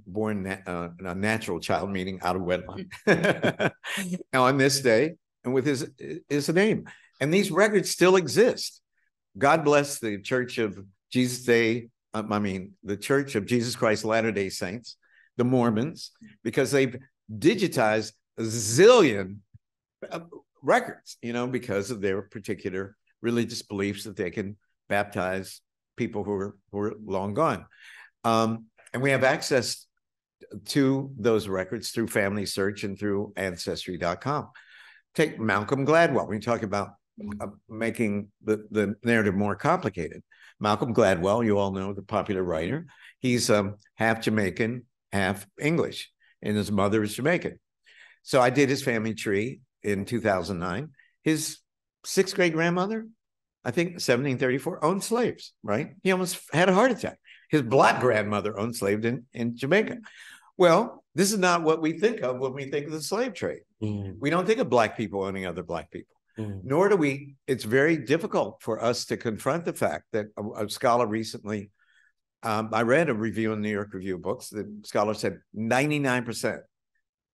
Speaker 3: born a natural child, meaning out of wedlock, on this day, and with his name. And these records still exist. God bless the Church of Jesus the Church of Jesus Christ Latter-day Saints, the Mormons, because they've digitized a zillion records, because of their particular religious beliefs that they can baptize people who are long gone. And we have access to those records through Family Search and through Ancestry.com. Take Malcolm Gladwell. We talk about making the narrative more complicated. Malcolm Gladwell, you all know, the popular writer. He's half Jamaican, half English, and his mother is Jamaican. So I did his family tree in 2009. His sixth great grandmother, I think 1734, owned slaves, right? He almost had a heart attack. His black grandmother owned slaves in Jamaica. Well, this is not what we think of when we think of the slave trade. We don't think of black people owning other black people. Nor do we, it's very difficult for us to confront the fact that a scholar recently, I read a review in the New York Review of Books, the scholar said 99%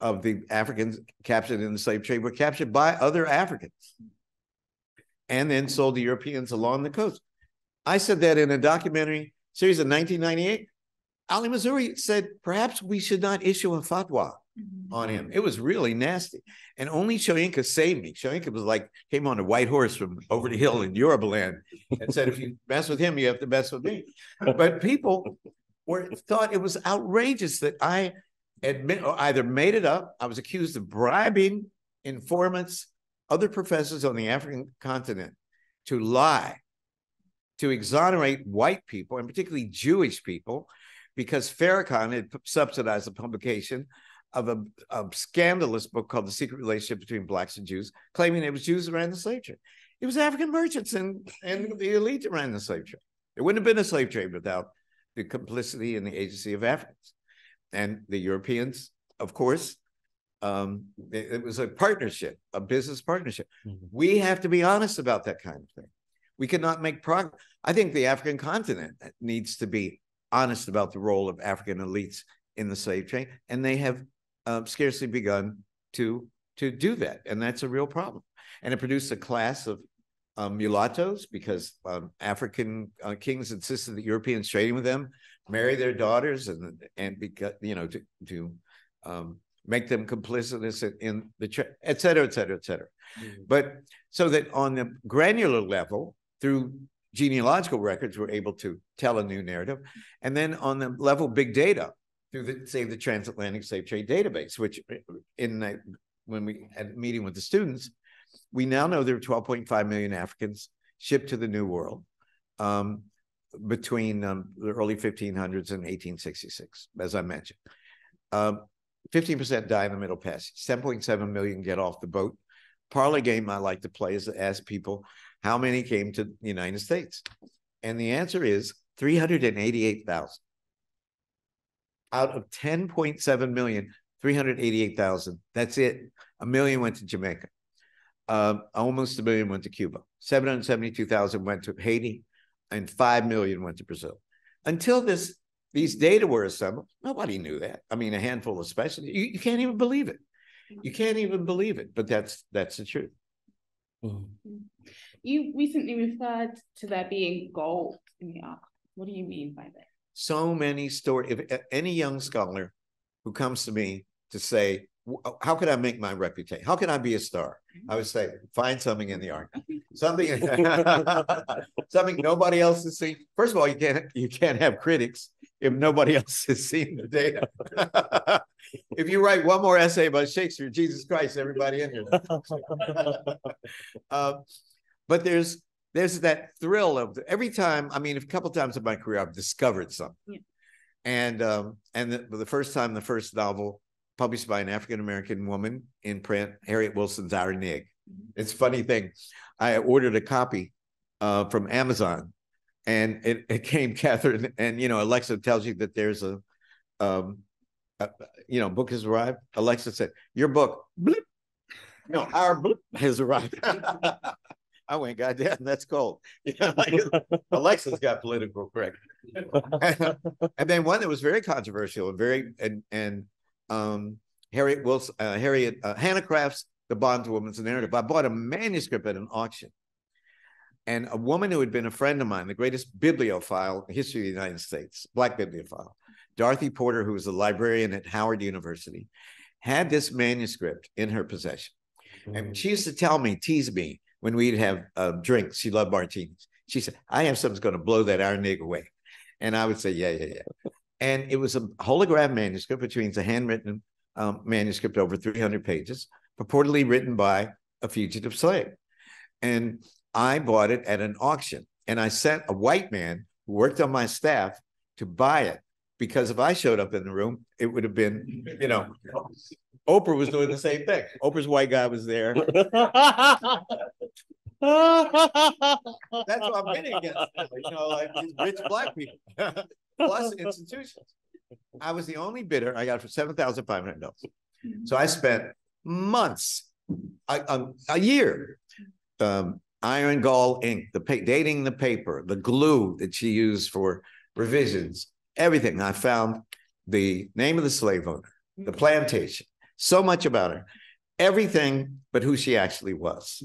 Speaker 3: of the Africans captured in the slave trade were captured by other Africans and then sold to Europeans along the coast. I said that in a documentary series in 1998. Ali Missouri said, perhaps we should not issue a fatwa on him. It was really nasty. And only Shoyinka saved me. Shoyinka was like, came on a white horse from over the hill in Yoruba land and said, if you mess with him, you have to mess with me. But people thought it was outrageous that I either made it up. I was accused of bribing informants, other professors on the African continent to lie, to exonerate white people, and particularly Jewish people, because Farrakhan had subsidized the publication of a scandalous book called The Secret Relationship Between Blacks and Jews, claiming it was Jews who ran the slave trade. It was African merchants and the elite that ran the slave trade. There wouldn't have been a slave trade without the complicity and the agency of Africans. And the Europeans, of course, it was a partnership, a business partnership. Mm-hmm. We have to be honest about that kind of thing. We cannot make progress. I think the African continent needs to be honest about the role of African elites in the slave trade, and they have scarcely begun to do that, and that's a real problem. And it produced a class of mulattoes because African kings insisted that Europeans trading with them marry their daughters and because to make them complicit in the trade, et cetera, et cetera, et cetera. Mm-hmm. But so that on the granular level, through genealogical records, we're able to tell a new narrative, and then on the level of big data through the transatlantic slave trade database, which when we had a meeting with the students, we now know there are 12.5 million Africans shipped to the New World between the early 1500s and 1866, as I mentioned. 15% die in the Middle Passage. 10.7 million get off the boat. Parlor game I like to play is to ask people how many came to the United States. And the answer is 388,000. Out of 10.7 million, 388,000. That's it. 1 million went to Jamaica. Almost 1 million went to Cuba. 772,000 went to Haiti, and 5 million went to Brazil. Until these data were assembled, nobody knew that. I mean, a handful especially. You can't even believe it. You can't even believe it, but that's the truth.
Speaker 4: Mm-hmm. You recently referred to there being gold in the archive. What do you mean by that? So
Speaker 3: many stories. If any young scholar who comes to me to say, how can I make my reputation? How can I be a star? I would say, find something in the archive. Something nobody else has seen. First of all, you can't have critics if nobody else has seen the data. If you write one more essay about Shakespeare, Jesus Christ, everybody in here. But there's that thrill of every time. I mean, a couple of times in my career, I've discovered something. Yeah. And the first time, the first novel published by an African-American woman in print, Harriet Wilson's Our Nig. It's a funny thing. I ordered a copy from Amazon, and it came, Catherine, and Alexa tells you that there's a book has arrived. Alexa said, "Your book, blip. No, our blip has arrived." I went, "God damn, that's cold." Alexa's got political correct. And then one that was very controversial and Harriet Wilson, Hannah Craft's The Bondwoman's Narrative. I bought a manuscript at an auction, and a woman who had been a friend of mine, the greatest bibliophile in the history of the United States, Black bibliophile, Dorothy Porter, who was a librarian at Howard University, had this manuscript in her possession. And she used to tease me when we'd have drinks. She loved martinis. She said, "I have something that's going to blow that Our Nig away." And I would say, yeah. And it was a holograph manuscript, which means a handwritten manuscript over 300 pages, purportedly written by a fugitive slave. And I bought it at an auction. And I sent a white man who worked on my staff to buy it, because if I showed up in the room, it would have been, Oprah was doing the same thing. Oprah's white guy was there. That's what I'm getting against. Like these rich Black people, plus institutions. I was the only bidder. I got it for $7,500. So I spent months, a year, iron gall ink, dating the paper, the glue that she used for revisions, everything. I found the name of the slave owner, the plantation, so much about her, everything but who she actually was.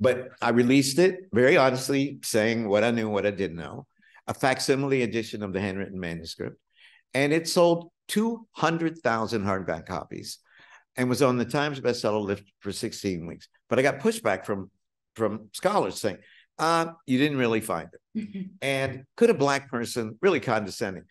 Speaker 3: But I released it very honestly, saying what I knew, what I didn't know, a facsimile edition of the handwritten manuscript. And it sold 200,000 hardback copies and was on the Times bestseller list for 16 weeks. But I got pushback from scholars saying, you didn't really find it. And could a Black person, really condescending,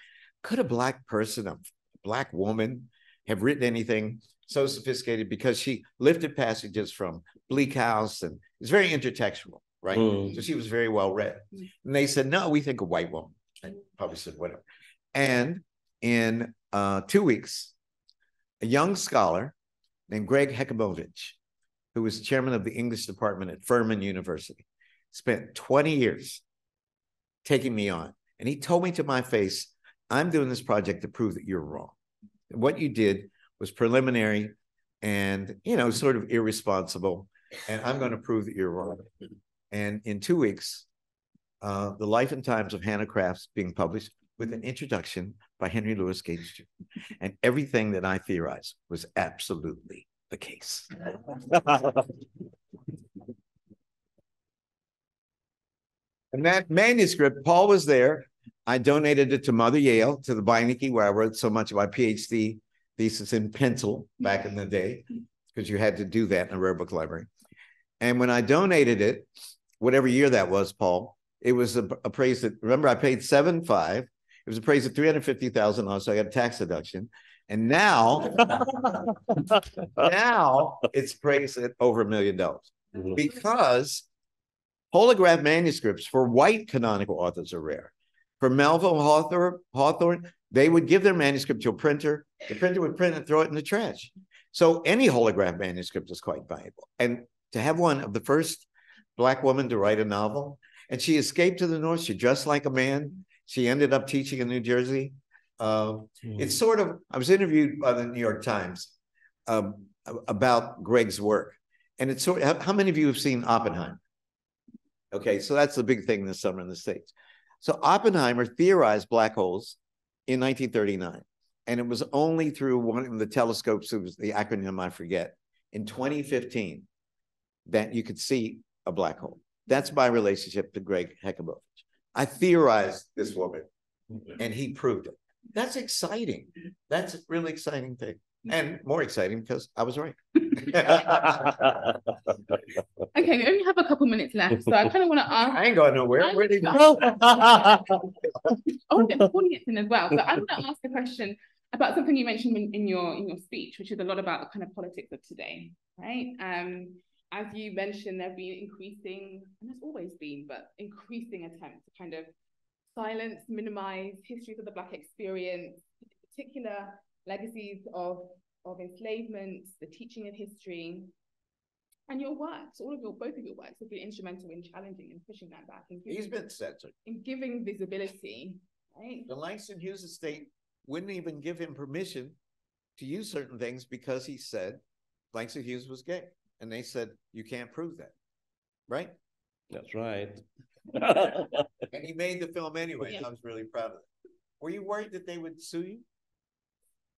Speaker 3: could a Black person, a Black woman, have written anything so sophisticated? Because she lifted passages from Bleak House, and it's very intertextual, right? So she was very well read. And they said, "No, we think a white woman." I probably said whatever. And in 2 weeks, a young scholar named Greg Hekimovich who was chairman of the English department at Furman University, spent 20 years taking me on. And he told me to my face, I'm doing this project to prove that you're wrong. What you did was preliminary and, you know, sort of irresponsible. And I'm going to prove that you're wrong. And in 2 weeks, The Life and Times of Hannah Crafts being published with an introduction by Henry Louis Gates Jr. And everything that I theorized was absolutely the case. And that manuscript, Paul was there. I donated it to Mother Yale, to the Beinecke, where I wrote so much of my PhD thesis in pencil back in the day, because you had to do that in a rare book library. And when I donated it, whatever year that was, Paul, it was appraised at, remember, I paid $7.5. It was appraised at $350,000, so I got a tax deduction. And now, now it's appraised at over $1 million, because holograph manuscripts for white canonical authors are rare. For Melville Hawthorne, they would give their manuscript to a printer. The printer would print and throw it in the trash. So any holograph manuscript is quite valuable. And to have one of the first Black women to write a novel, and she escaped to the North. She dressed like a man. She ended up teaching in New Jersey. It's sort of, I was interviewed by the New York Times about Greg's work. And it's sort of, how many of you have seen Oppenheimer? Okay, so that's the big thing this summer in the States. So Oppenheimer theorized black holes in 1939. And it was only through one of the telescopes, it was the acronym I forget, in 2015, that you could see a black hole. That's my relationship to Greg Hekabovich. I theorized this woman, and he proved it. That's exciting. That's a really exciting thing. And more exciting because I was right.
Speaker 4: Okay, we only have a couple minutes left, so I kind of want to ask.
Speaker 3: I ain't going nowhere. Where'd he go?
Speaker 4: I want to get the audience in as well. So I want to ask a question about something you mentioned in your speech, which is a lot about the kind of politics of today, right? As you mentioned, there have been increasing, and there's always been, but increasing attempts to kind of silence, minimize histories of the Black experience, in particular legacies of enslavement, the teaching of history, and your works, both of your works have been instrumental in challenging and pushing that back. And
Speaker 3: He's been censored.
Speaker 4: In giving visibility, right?
Speaker 3: The Langston Hughes estate wouldn't even give him permission to use certain things because he said Langston Hughes was gay. And they said, you can't prove that, right?
Speaker 5: That's right.
Speaker 3: And he made the film anyway. Yeah. And I was really proud of it. Were you worried that they would sue you?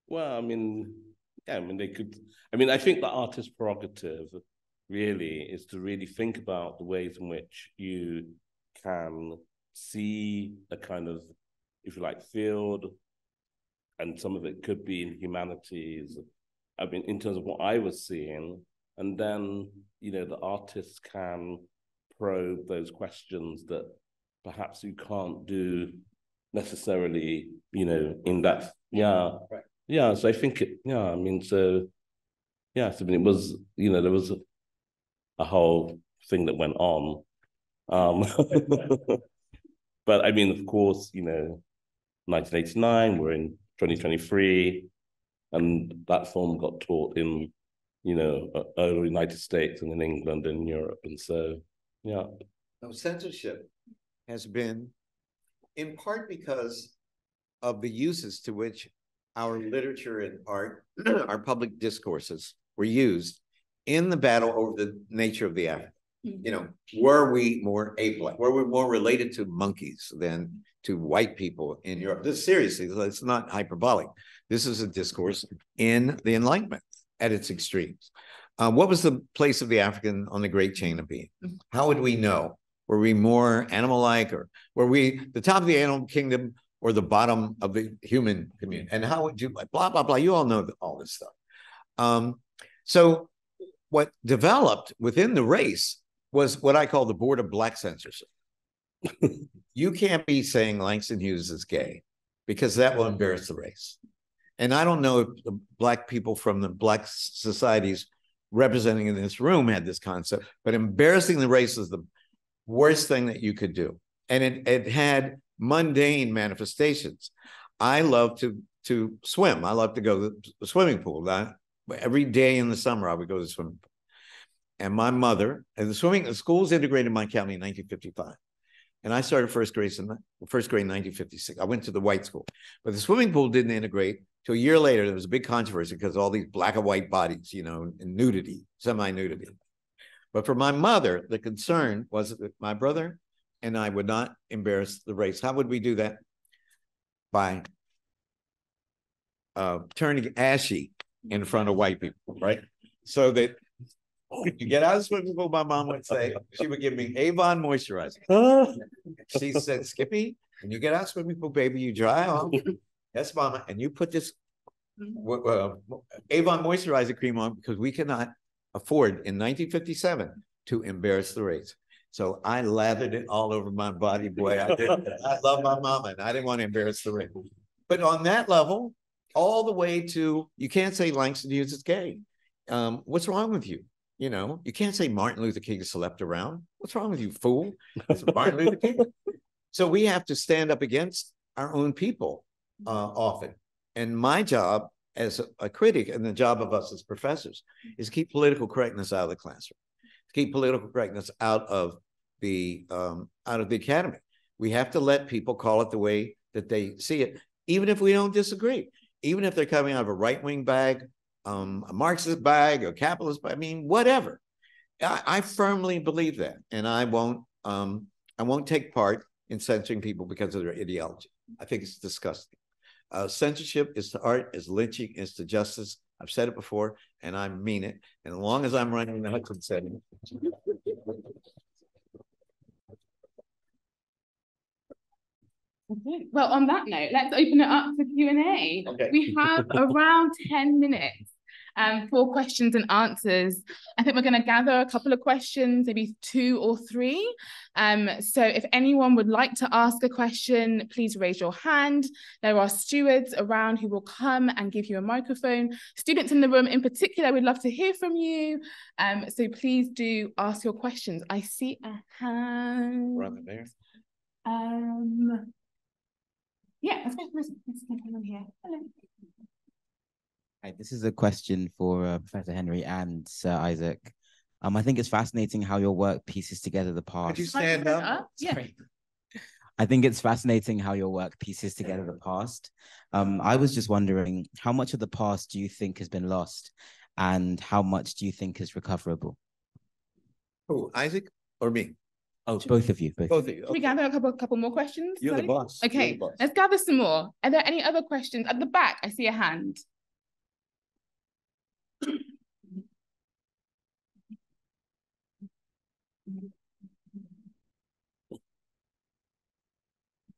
Speaker 5: Well, I mean, yeah, I mean, they could. I mean, I think the artist's prerogative really is to really think about the ways in which you can see a kind of, if you like, field, and some of it could be in humanities. I mean, in terms of what I was seeing, and then, you know, the artists can probe those questions that perhaps you can't do necessarily, you know, in depth. Yeah. Right. Yeah. So I think I mean, so, yeah, so I mean, it was, you know, there was a whole thing that went on. But I mean, of course, you know, 1989, we're in 2023, and that film got taught in, you know, early United States and in England and Europe. And so, yeah.
Speaker 3: No, censorship has been in part because of the uses to which our literature and art, our public discourses were used in the battle over the nature of the African. You know, were we more ape-like? Were we more related to monkeys than to white people in Europe? This seriously, it's not hyperbolic. This is a discourse in the Enlightenment at its extremes. What was the place of the African on the great chain of being? How would we know? Were we more animal-like, or were we the top of the animal kingdom or the bottom of the human community? And how would you, blah, blah, blah. You all know all this stuff. So what developed within the race was what I call the board of black censorship. You can't be saying Langston Hughes is gay because that will embarrass the race. And I don't know if the black people from the black societies representing in this room had this concept, but embarrassing the race is the worst thing that you could do. And it had mundane manifestations. I love to swim. I love to go to the swimming pool. Every day in the summer, I would go to the swimming pool. and my mother, and the schools integrated in my county in 1955. And I started first grade in 1956. I went to the white school, but the swimming pool didn't integrate till a year later. There was a big controversy because of all these black and white bodies, you know, and nudity, semi-nudity. But for my mother, the concern was that my brother and I would not embarrass the race. How would we do that? By turning ashy in front of white people, right? So that you get out of the swimming pool, my mom would say, she would give me Avon moisturizer. She said, Skippy, when you get out of the swimming pool, baby, you dry off. Yes, mama. And you put this Avon moisturizer cream on because we cannot afford in 1957 to embarrass the race. So I lathered it all over my body. Boy, I did. I love my mama and I didn't want to embarrass the race. But on that level, all the way to, you can't say Langston Hughes is gay. What's wrong with you? You know, you can't say Martin Luther King slept around. What's wrong with you, fool? It's Martin Luther King. So we have to stand up against our own people often. And my job as a critic and the job of us as professors is keep political correctness out of the classroom, keep political correctness out of the academy. We have to let people call it the way that they see it, even if we don't disagree, even if they're coming out of a right-wing bag, a Marxist bag, a capitalist bag, I mean, whatever. I firmly believe that, and I won't take part in censoring people because of their ideology. I think it's disgusting. Censorship is to art, is lynching, is to justice. I've said it before, and I mean it. And as long as I'm running the Hudson setting.
Speaker 4: Okay. Well, on that note, let's open it up for Q&A.
Speaker 3: Okay.
Speaker 4: We have around 10 minutes for questions and answers. I think we're going to gather a couple of questions, maybe 2 or 3. So if anyone would like to ask a question, please raise your hand. There are stewards around who will come and give you a microphone. Students in the room in particular, we'd love to hear from you. So please do ask your questions. I see a hand.
Speaker 3: Run it there.
Speaker 4: Yeah, let's take one here. Hello.
Speaker 6: Hi, this is a question for Professor Henry and Sir Isaac. I think it's fascinating how your work pieces together the past.
Speaker 3: Could you stand up?
Speaker 4: Yeah.
Speaker 6: I think it's fascinating how your work pieces together the past. I was just wondering, how much of the past do you think has been lost, and how much do you think is recoverable?
Speaker 3: Who, Isaac or me?
Speaker 6: Oh, both of you.
Speaker 3: Both of you.
Speaker 4: Can we gather a couple more questions?
Speaker 3: You're the boss.
Speaker 4: Okay,
Speaker 3: the boss.
Speaker 4: let's gather some more. Are there any other questions? At the back, I see a hand.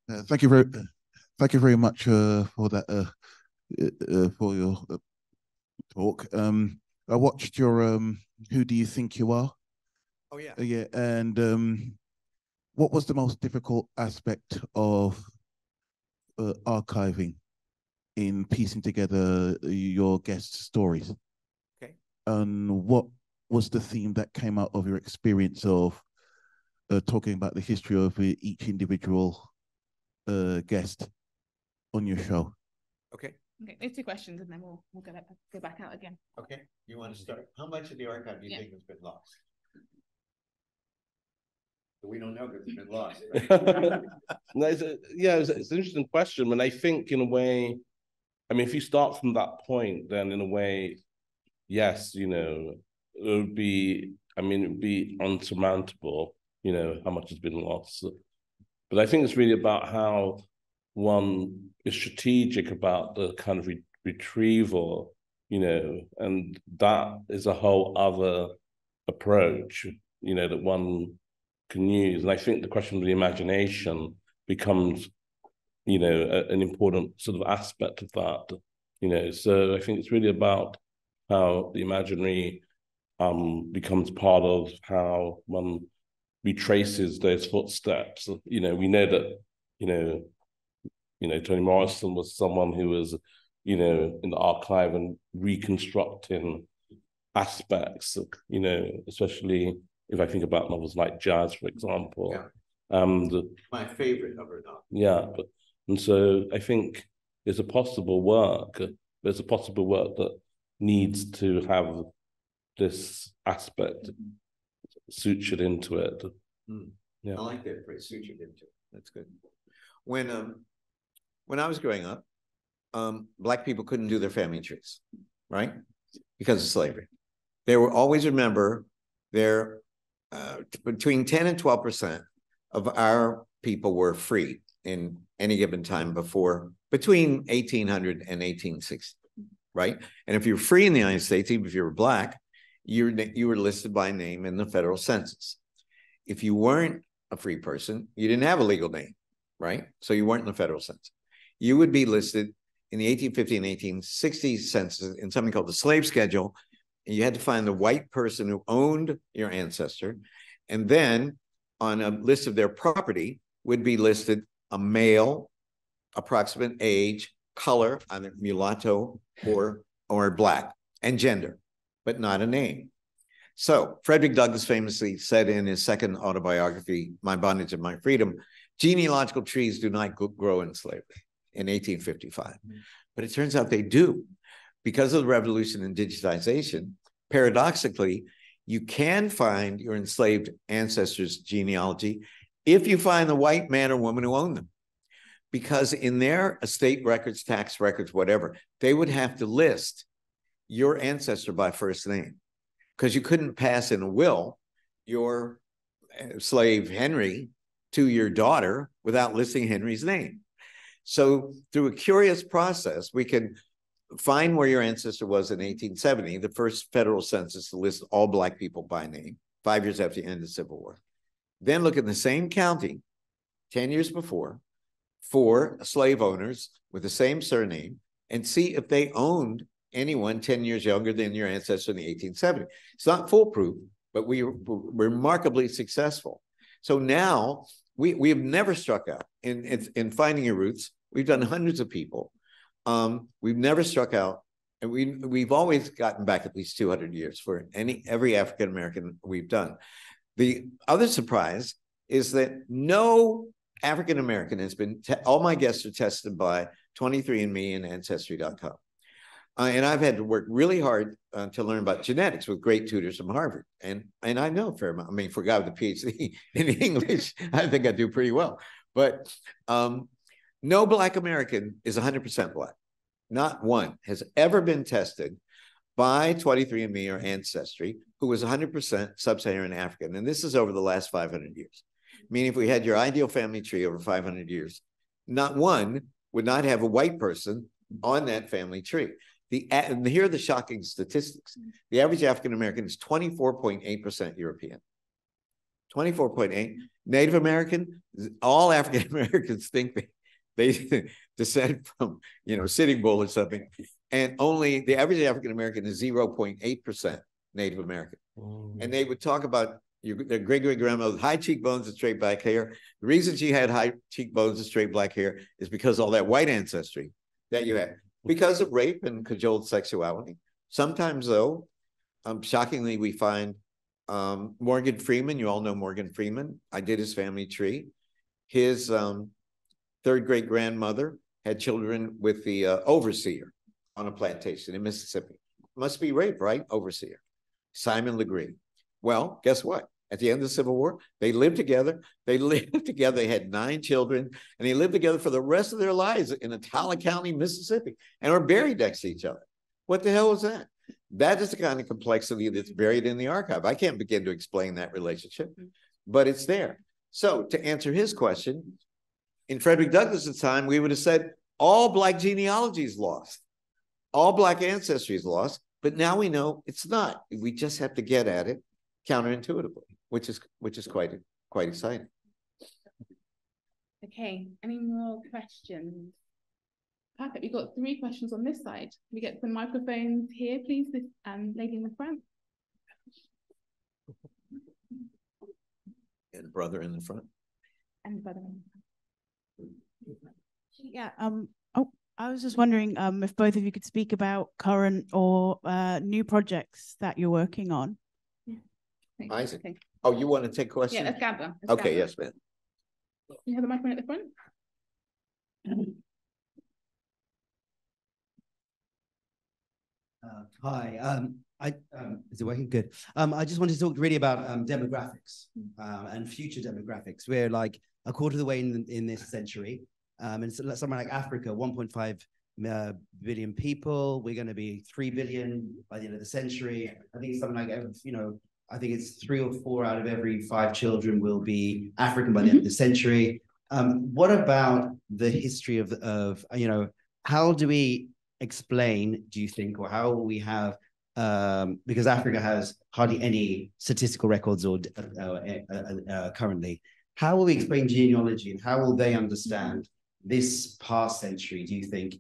Speaker 7: Thank you very much for that for your talk. I watched your Who Do You Think You Are?
Speaker 3: Oh yeah.
Speaker 7: Yeah, and what was the most difficult aspect of archiving in piecing together your guest stories?
Speaker 3: Okay.
Speaker 7: And what was the theme that came out of your experience of talking about the history of each individual guest on your show?
Speaker 3: Okay.
Speaker 4: Okay, there's 2 questions and then we'll go back out again.
Speaker 3: Okay. You want to start? How much of the archive do you think has been lost? We don't know because it's been lost. Right?
Speaker 5: No, it's an interesting question. And I think in a way, I mean, if you start from that point, then in a way, yes, you know, it would be unsurmountable, you know, how much has been lost. But I think it's really about how one is strategic about the kind of retrieval, you know, and that is a whole other approach, you know, that one can use. And I think the question of the imagination becomes, you know, an important sort of aspect of that, you know. So I think it's really about how the imaginary becomes part of how one retraces those footsteps. You know, we know that, you know, Toni Morrison was someone who was, you know, in the archive and reconstructing aspects, you know, especially if I think about novels like Jazz, for example.
Speaker 3: Yeah. My favorite of her novels.
Speaker 5: Yeah, and so I think there's a possible work that needs to have this aspect sutured into it.
Speaker 3: Yeah. I like that phrase, sutured into it. That's good. When I was growing up, Black people couldn't do their family trees, right? Because of slavery. They were always, remember, they're between 10 and 12% of our people were free in any given time between 1800 and 1860, right? And if you're free in the United States, even if you were Black, you were listed by name in the federal census. If you weren't a free person, you didn't have a legal name, right? So you weren't in the federal census. You would be listed in the 1850 and 1860 census in something called the slave schedule. And you had to find the white person who owned your ancestor. And then on a list of their property would be listed a male, approximate age, color, either mulatto or Black, and gender, but not a name. So Frederick Douglass famously said in his second autobiography, My Bondage and My Freedom, genealogical trees do not grow in slavery in 1855. But it turns out they do. Because of the revolution in digitization, paradoxically, you can find your enslaved ancestors' genealogy if you find the white man or woman who owned them. Because in their estate records, tax records, whatever, they would have to list your ancestor by first name. Because you couldn't pass in a will your slave Henry to your daughter without listing Henry's name. So through a curious process, we can find where your ancestor was in 1870, the first federal census to list all Black people by name, 5 years after the end of the Civil War. Then look at the same county 10 years before for slave owners with the same surname and see if they owned anyone 10 years younger than your ancestor in the 1870s. It's not foolproof, but we were remarkably successful. So now we have never struck out in finding your roots. We've done hundreds of people. We've never struck out, and we've always gotten back at least 200 years for every African American we've done. The other surprise is that no African American has been. All my guests are tested by 23andMe and Ancestry.com. And I've had to work really hard to learn about genetics with great tutors from Harvard. And I know a fair amount. I mean, for a guy with a PhD in English, I think I do pretty well. But no Black American is 100% Black. Not one has ever been tested by 23andMe or Ancestry who was 100% sub-Saharan African. And this is over the last 500 years. Meaning if we had your ideal family tree over 500 years, not one would not have a white person on that family tree. And here are the shocking statistics. The average African American is 24.8% European. 24.8. Native American, all African Americans think they descend from, Sitting Bull or something. And only the average African American is 0.8% Native American. And they would talk about their great-great-grandmother with high cheekbones and straight black hair. The reason she had high cheekbones and straight black hair is because of all that white ancestry that you had. Because of rape and cajoled sexuality. Sometimes, though, shockingly, we find Morgan Freeman. You all know Morgan Freeman. I did his family tree. His third great-grandmother had children with the overseer on a plantation in Mississippi. Must be rape, right? Overseer. Simon Legree. Well, guess what? At the end of the Civil War, they lived together. They had 9 children, and they lived together for the rest of their lives in Attala County, Mississippi, and are buried next to each other. What the hell was that? That is the kind of complexity that's buried in the archive. I can't begin to explain that relationship, but it's there. So to answer his question, in Frederick Douglass's time, we would have said all Black genealogy is lost. All Black ancestry is lost, but now we know it's not. We just have to get at it counterintuitively. Which is quite exciting.
Speaker 4: Okay, any more questions? Perfect. We've got 3 questions on this side. Can we get some microphones here, please? This lady in the front.
Speaker 3: And a brother in the front.
Speaker 4: And brother in the front.
Speaker 8: Yeah. I was just wondering if both of you could speak about current or new projects that you're working on.
Speaker 4: Yeah.
Speaker 3: Isaac.
Speaker 4: Okay.
Speaker 3: Oh, you want to take questions?
Speaker 4: Yeah, let's gather.
Speaker 3: Okay, yes, ma'am.
Speaker 4: You have the microphone at the front?
Speaker 9: Hi. Is it working? Good. I just wanted to talk really about demographics and future demographics. We're like a quarter of the way in this century. And so somewhere like Africa, 1.5 billion people. We're going to be 3 billion by the end of the century. I think it's something like, I think it's 3 or 4 out of every 5 children will be African by the end of the century. What about the history of how do we explain, do you think, or how will we have, because Africa has hardly any statistical records or currently, how will we explain genealogy and how will they understand this past century, do you think,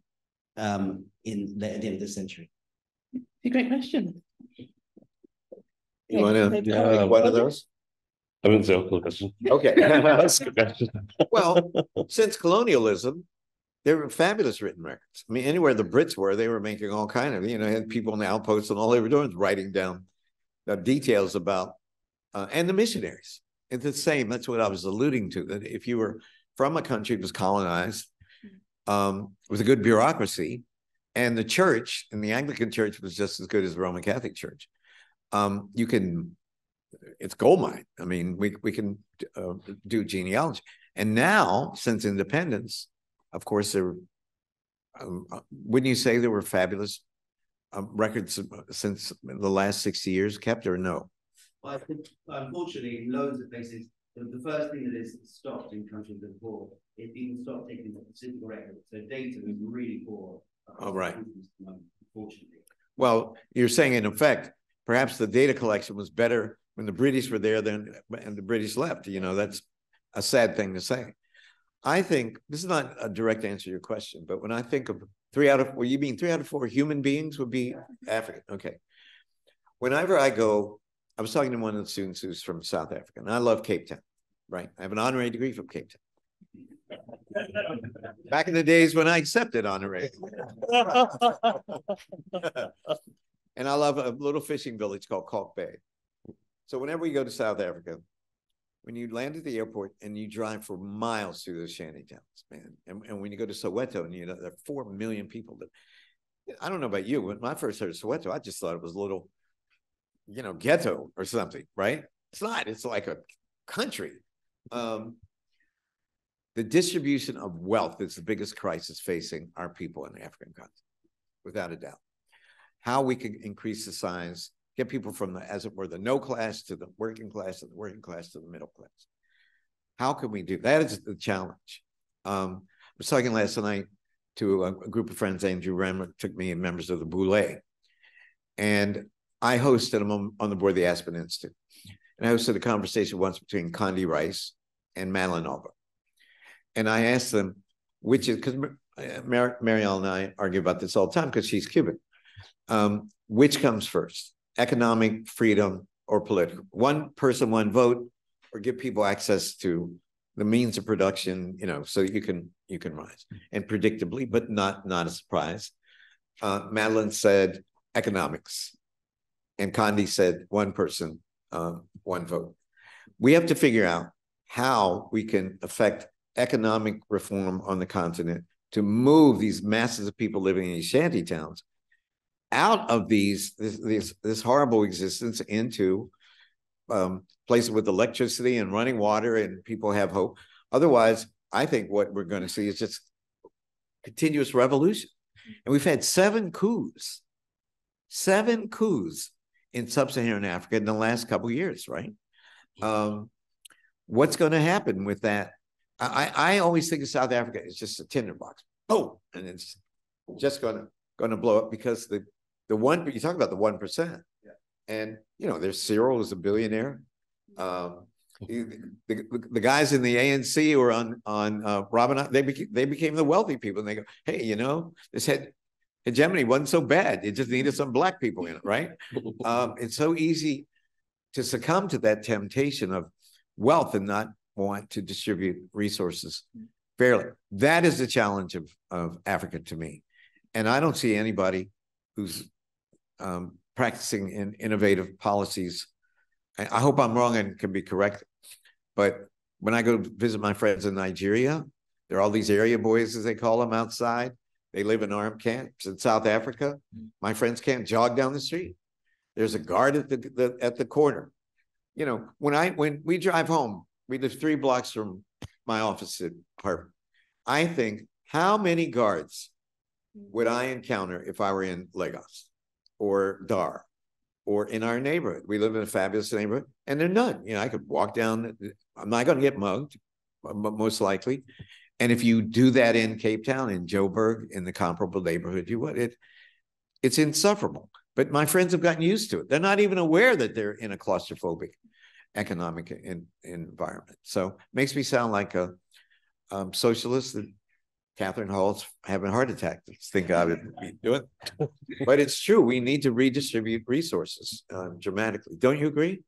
Speaker 9: at the end of the century?
Speaker 4: It's a great question.
Speaker 3: You want to take one of those?
Speaker 5: I wouldn't say a cool question.
Speaker 3: Okay.
Speaker 5: That's a good question.
Speaker 3: Well, since colonialism, there were fabulous written records. I mean, anywhere the Brits were, they were making all kind of, had people in the outposts, and all they were doing was writing down details about, and the missionaries. It's the same. That's what I was alluding to, that if you were from a country that was colonized with a good bureaucracy, and the church, and the Anglican church was just as good as the Roman Catholic Church, it's gold mine. I mean, we can do genealogy. And now, since independence, of course, there wouldn't you say there were fabulous records since the last 60 years kept, or no?
Speaker 9: Well, I think, unfortunately, in loads of places, the first thing that is stopped in countries that are poor is people stop taking statistical records. So data is really poor.
Speaker 3: Oh, right.
Speaker 9: Unfortunately.
Speaker 3: Well, you're saying, in effect, perhaps the data collection was better when the British were there and the British left. That's a sad thing to say. I think, this is not a direct answer to your question, but when I think of 3 out of 4, you mean 3 out of 4 human beings would be African? Okay. Whenever I go, I was talking to one of the students who's from South Africa, and I love Cape Town, right? I have an honorary degree from Cape Town. Back in the days when I accepted honorary. And I love a little fishing village called Kalk Bay. So whenever we go to South Africa, when you land at the airport and you drive for miles through those shanty towns, man, and when you go to Soweto, and there are 4 million people that, I don't know about you, when I first heard of Soweto, I just thought it was a little, ghetto or something, right? It's not. It's like a country. The distribution of wealth is the biggest crisis facing our people in the African continent, without a doubt. How we can increase the size, get people from the, as it were, the no class to the working class, and the working class to the middle class. How can we do that? Is the challenge. I was talking last night to a group of friends. Andrew Remmer took me and members of the Boulé, and I hosted them on the board of the Aspen Institute. And I hosted a conversation once between Condi Rice and Madeline Alba. And I asked them, which is, because Marielle and I argue about this all the time because she's Cuban. Which comes first, economic freedom or political? One person, one vote, or give people access to the means of production, so you can rise, and predictably, but not a surprise. Madeline said economics, and Condi said one person, one vote. We have to figure out how we can affect economic reform on the continent to move these masses of people living in these shanty towns out of this horrible existence into places with electricity and running water, and people have hope. Otherwise, I think what we're going to see is just continuous revolution. And we've had 7 coups in sub-Saharan Africa in the last couple of years, right? What's going to happen with that? I always think of South Africa as just a tinderbox. Oh, and it's just going to blow up because the one, you talk about the 1%, yeah. And there's Cyril who's a billionaire. The guys in the ANC who are on Robin, they became the wealthy people, and they go, hey, this hegemony wasn't so bad. It just needed some black people in it, right? It's so easy to succumb to that temptation of wealth and not want to distribute resources fairly. That is the challenge of Africa to me. And I don't see anybody who's practicing in innovative policies. I hope I'm wrong and can be corrected. But when I go visit my friends in Nigeria, there are all these area boys, as they call them, outside. They live in armed camps in South Africa. My friends can't jog down the street. There's a guard at the corner. You know, when we drive home, we live 3 blocks from my office at Harvard. I think, how many guards would I encounter if I were in Lagos or Dar or in our neighborhood? We live in a fabulous neighborhood, and there are none. You know, I could walk down. I'm not going to get mugged, most likely. And if you do that in Cape Town, in Joburg, in the comparable neighborhood, you would. It's insufferable. But my friends have gotten used to it. They're not even aware that they're in a claustrophobic economic environment. So it makes me sound like a socialist that Catherine Hall's having a heart attack to think I would be doing. But it's true. We need to redistribute resources dramatically. Don't you agree?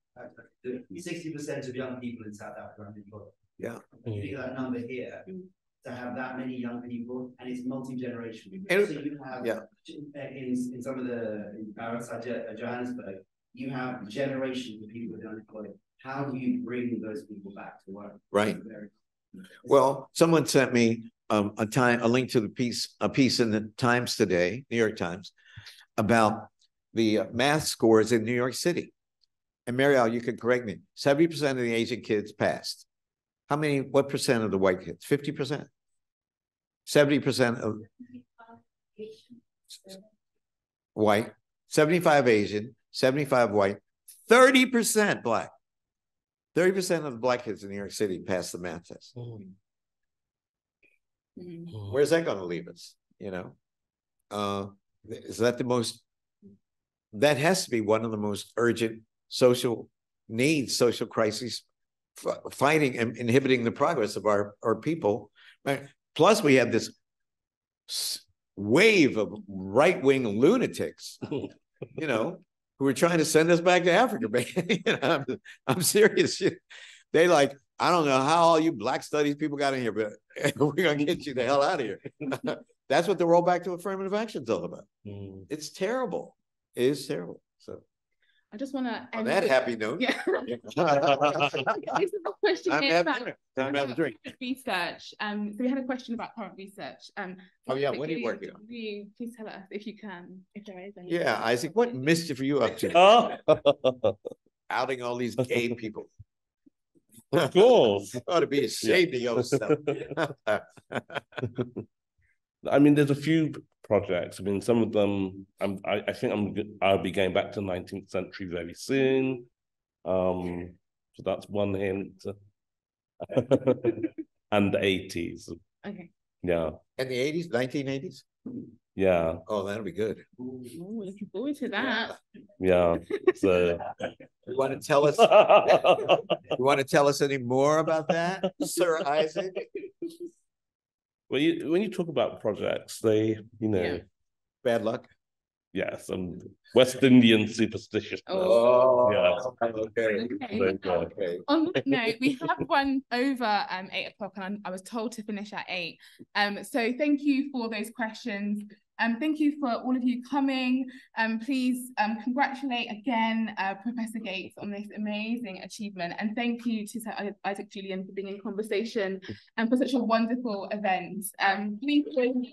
Speaker 9: 60% of young people in South Africa are unemployed.
Speaker 3: Yeah.
Speaker 9: You think that number here, to have that many young people, and it's multi-generational. So you have, in some of in Paris, Johannesburg, you have generations of people that are unemployed. How do you bring those people back to work?
Speaker 3: Right. Well, someone sent me a link to a piece in the Times today, New York Times, about the math scores in New York City. And Marielle, you can correct me. 70% of the Asian kids passed. What percent of the white kids? 50%? 70% of white, 75 Asian, 75 white, 30% black. 30% of the black kids in New York City passed the math test. Where's that going to leave us? You know, is that that has to be one of the most urgent social needs, social crises, fighting and inhibiting the progress of our people. Right? Plus, we have this wave of right-wing lunatics, you know, who are trying to send us back to Africa. You know, I'm serious. They like, I don't know how all you Black studies people got in here, but we're going to get you the hell out of here. That's what the rollback to affirmative action is all about. It's terrible. It is terrible. So
Speaker 4: I just want to
Speaker 3: on that happy note.
Speaker 4: Yeah. This is a question
Speaker 3: Time to have a drink.
Speaker 4: Research. So we had a question about current research.
Speaker 3: Oh yeah, what are you working on?
Speaker 4: Please tell us if you can, if there is any.
Speaker 3: Yeah, Isaac, what mischief are you up to? Outing all these gay people.
Speaker 5: Of course.
Speaker 3: You ought to be ashamed of yourself.
Speaker 5: I mean, there's a few projects. I mean, some of them, I think I'll be going back to the 19th century very soon. So that's one hint. And the 80s.
Speaker 4: Okay.
Speaker 5: Yeah.
Speaker 3: And the 80s, 1980s?
Speaker 5: Yeah.
Speaker 3: Oh, that'll be good.
Speaker 4: Ooh, looking forward to that.
Speaker 5: Yeah. So
Speaker 3: you want to tell us? You want to tell us any more about that, Sir Isaac?
Speaker 5: When you talk about projects, they, you know,
Speaker 3: bad luck.
Speaker 5: Yes, and West Indian superstition.
Speaker 4: Oh,
Speaker 5: yeah.
Speaker 4: Okay. On that note, we have run over 8 o'clock, and I was told to finish at 8. So thank you for those questions. Thank you for all of you coming. Please congratulate again Professor Gates on this amazing achievement, and thank you to Sir Isaac Julien for being in conversation and for such a wonderful event. Please join me.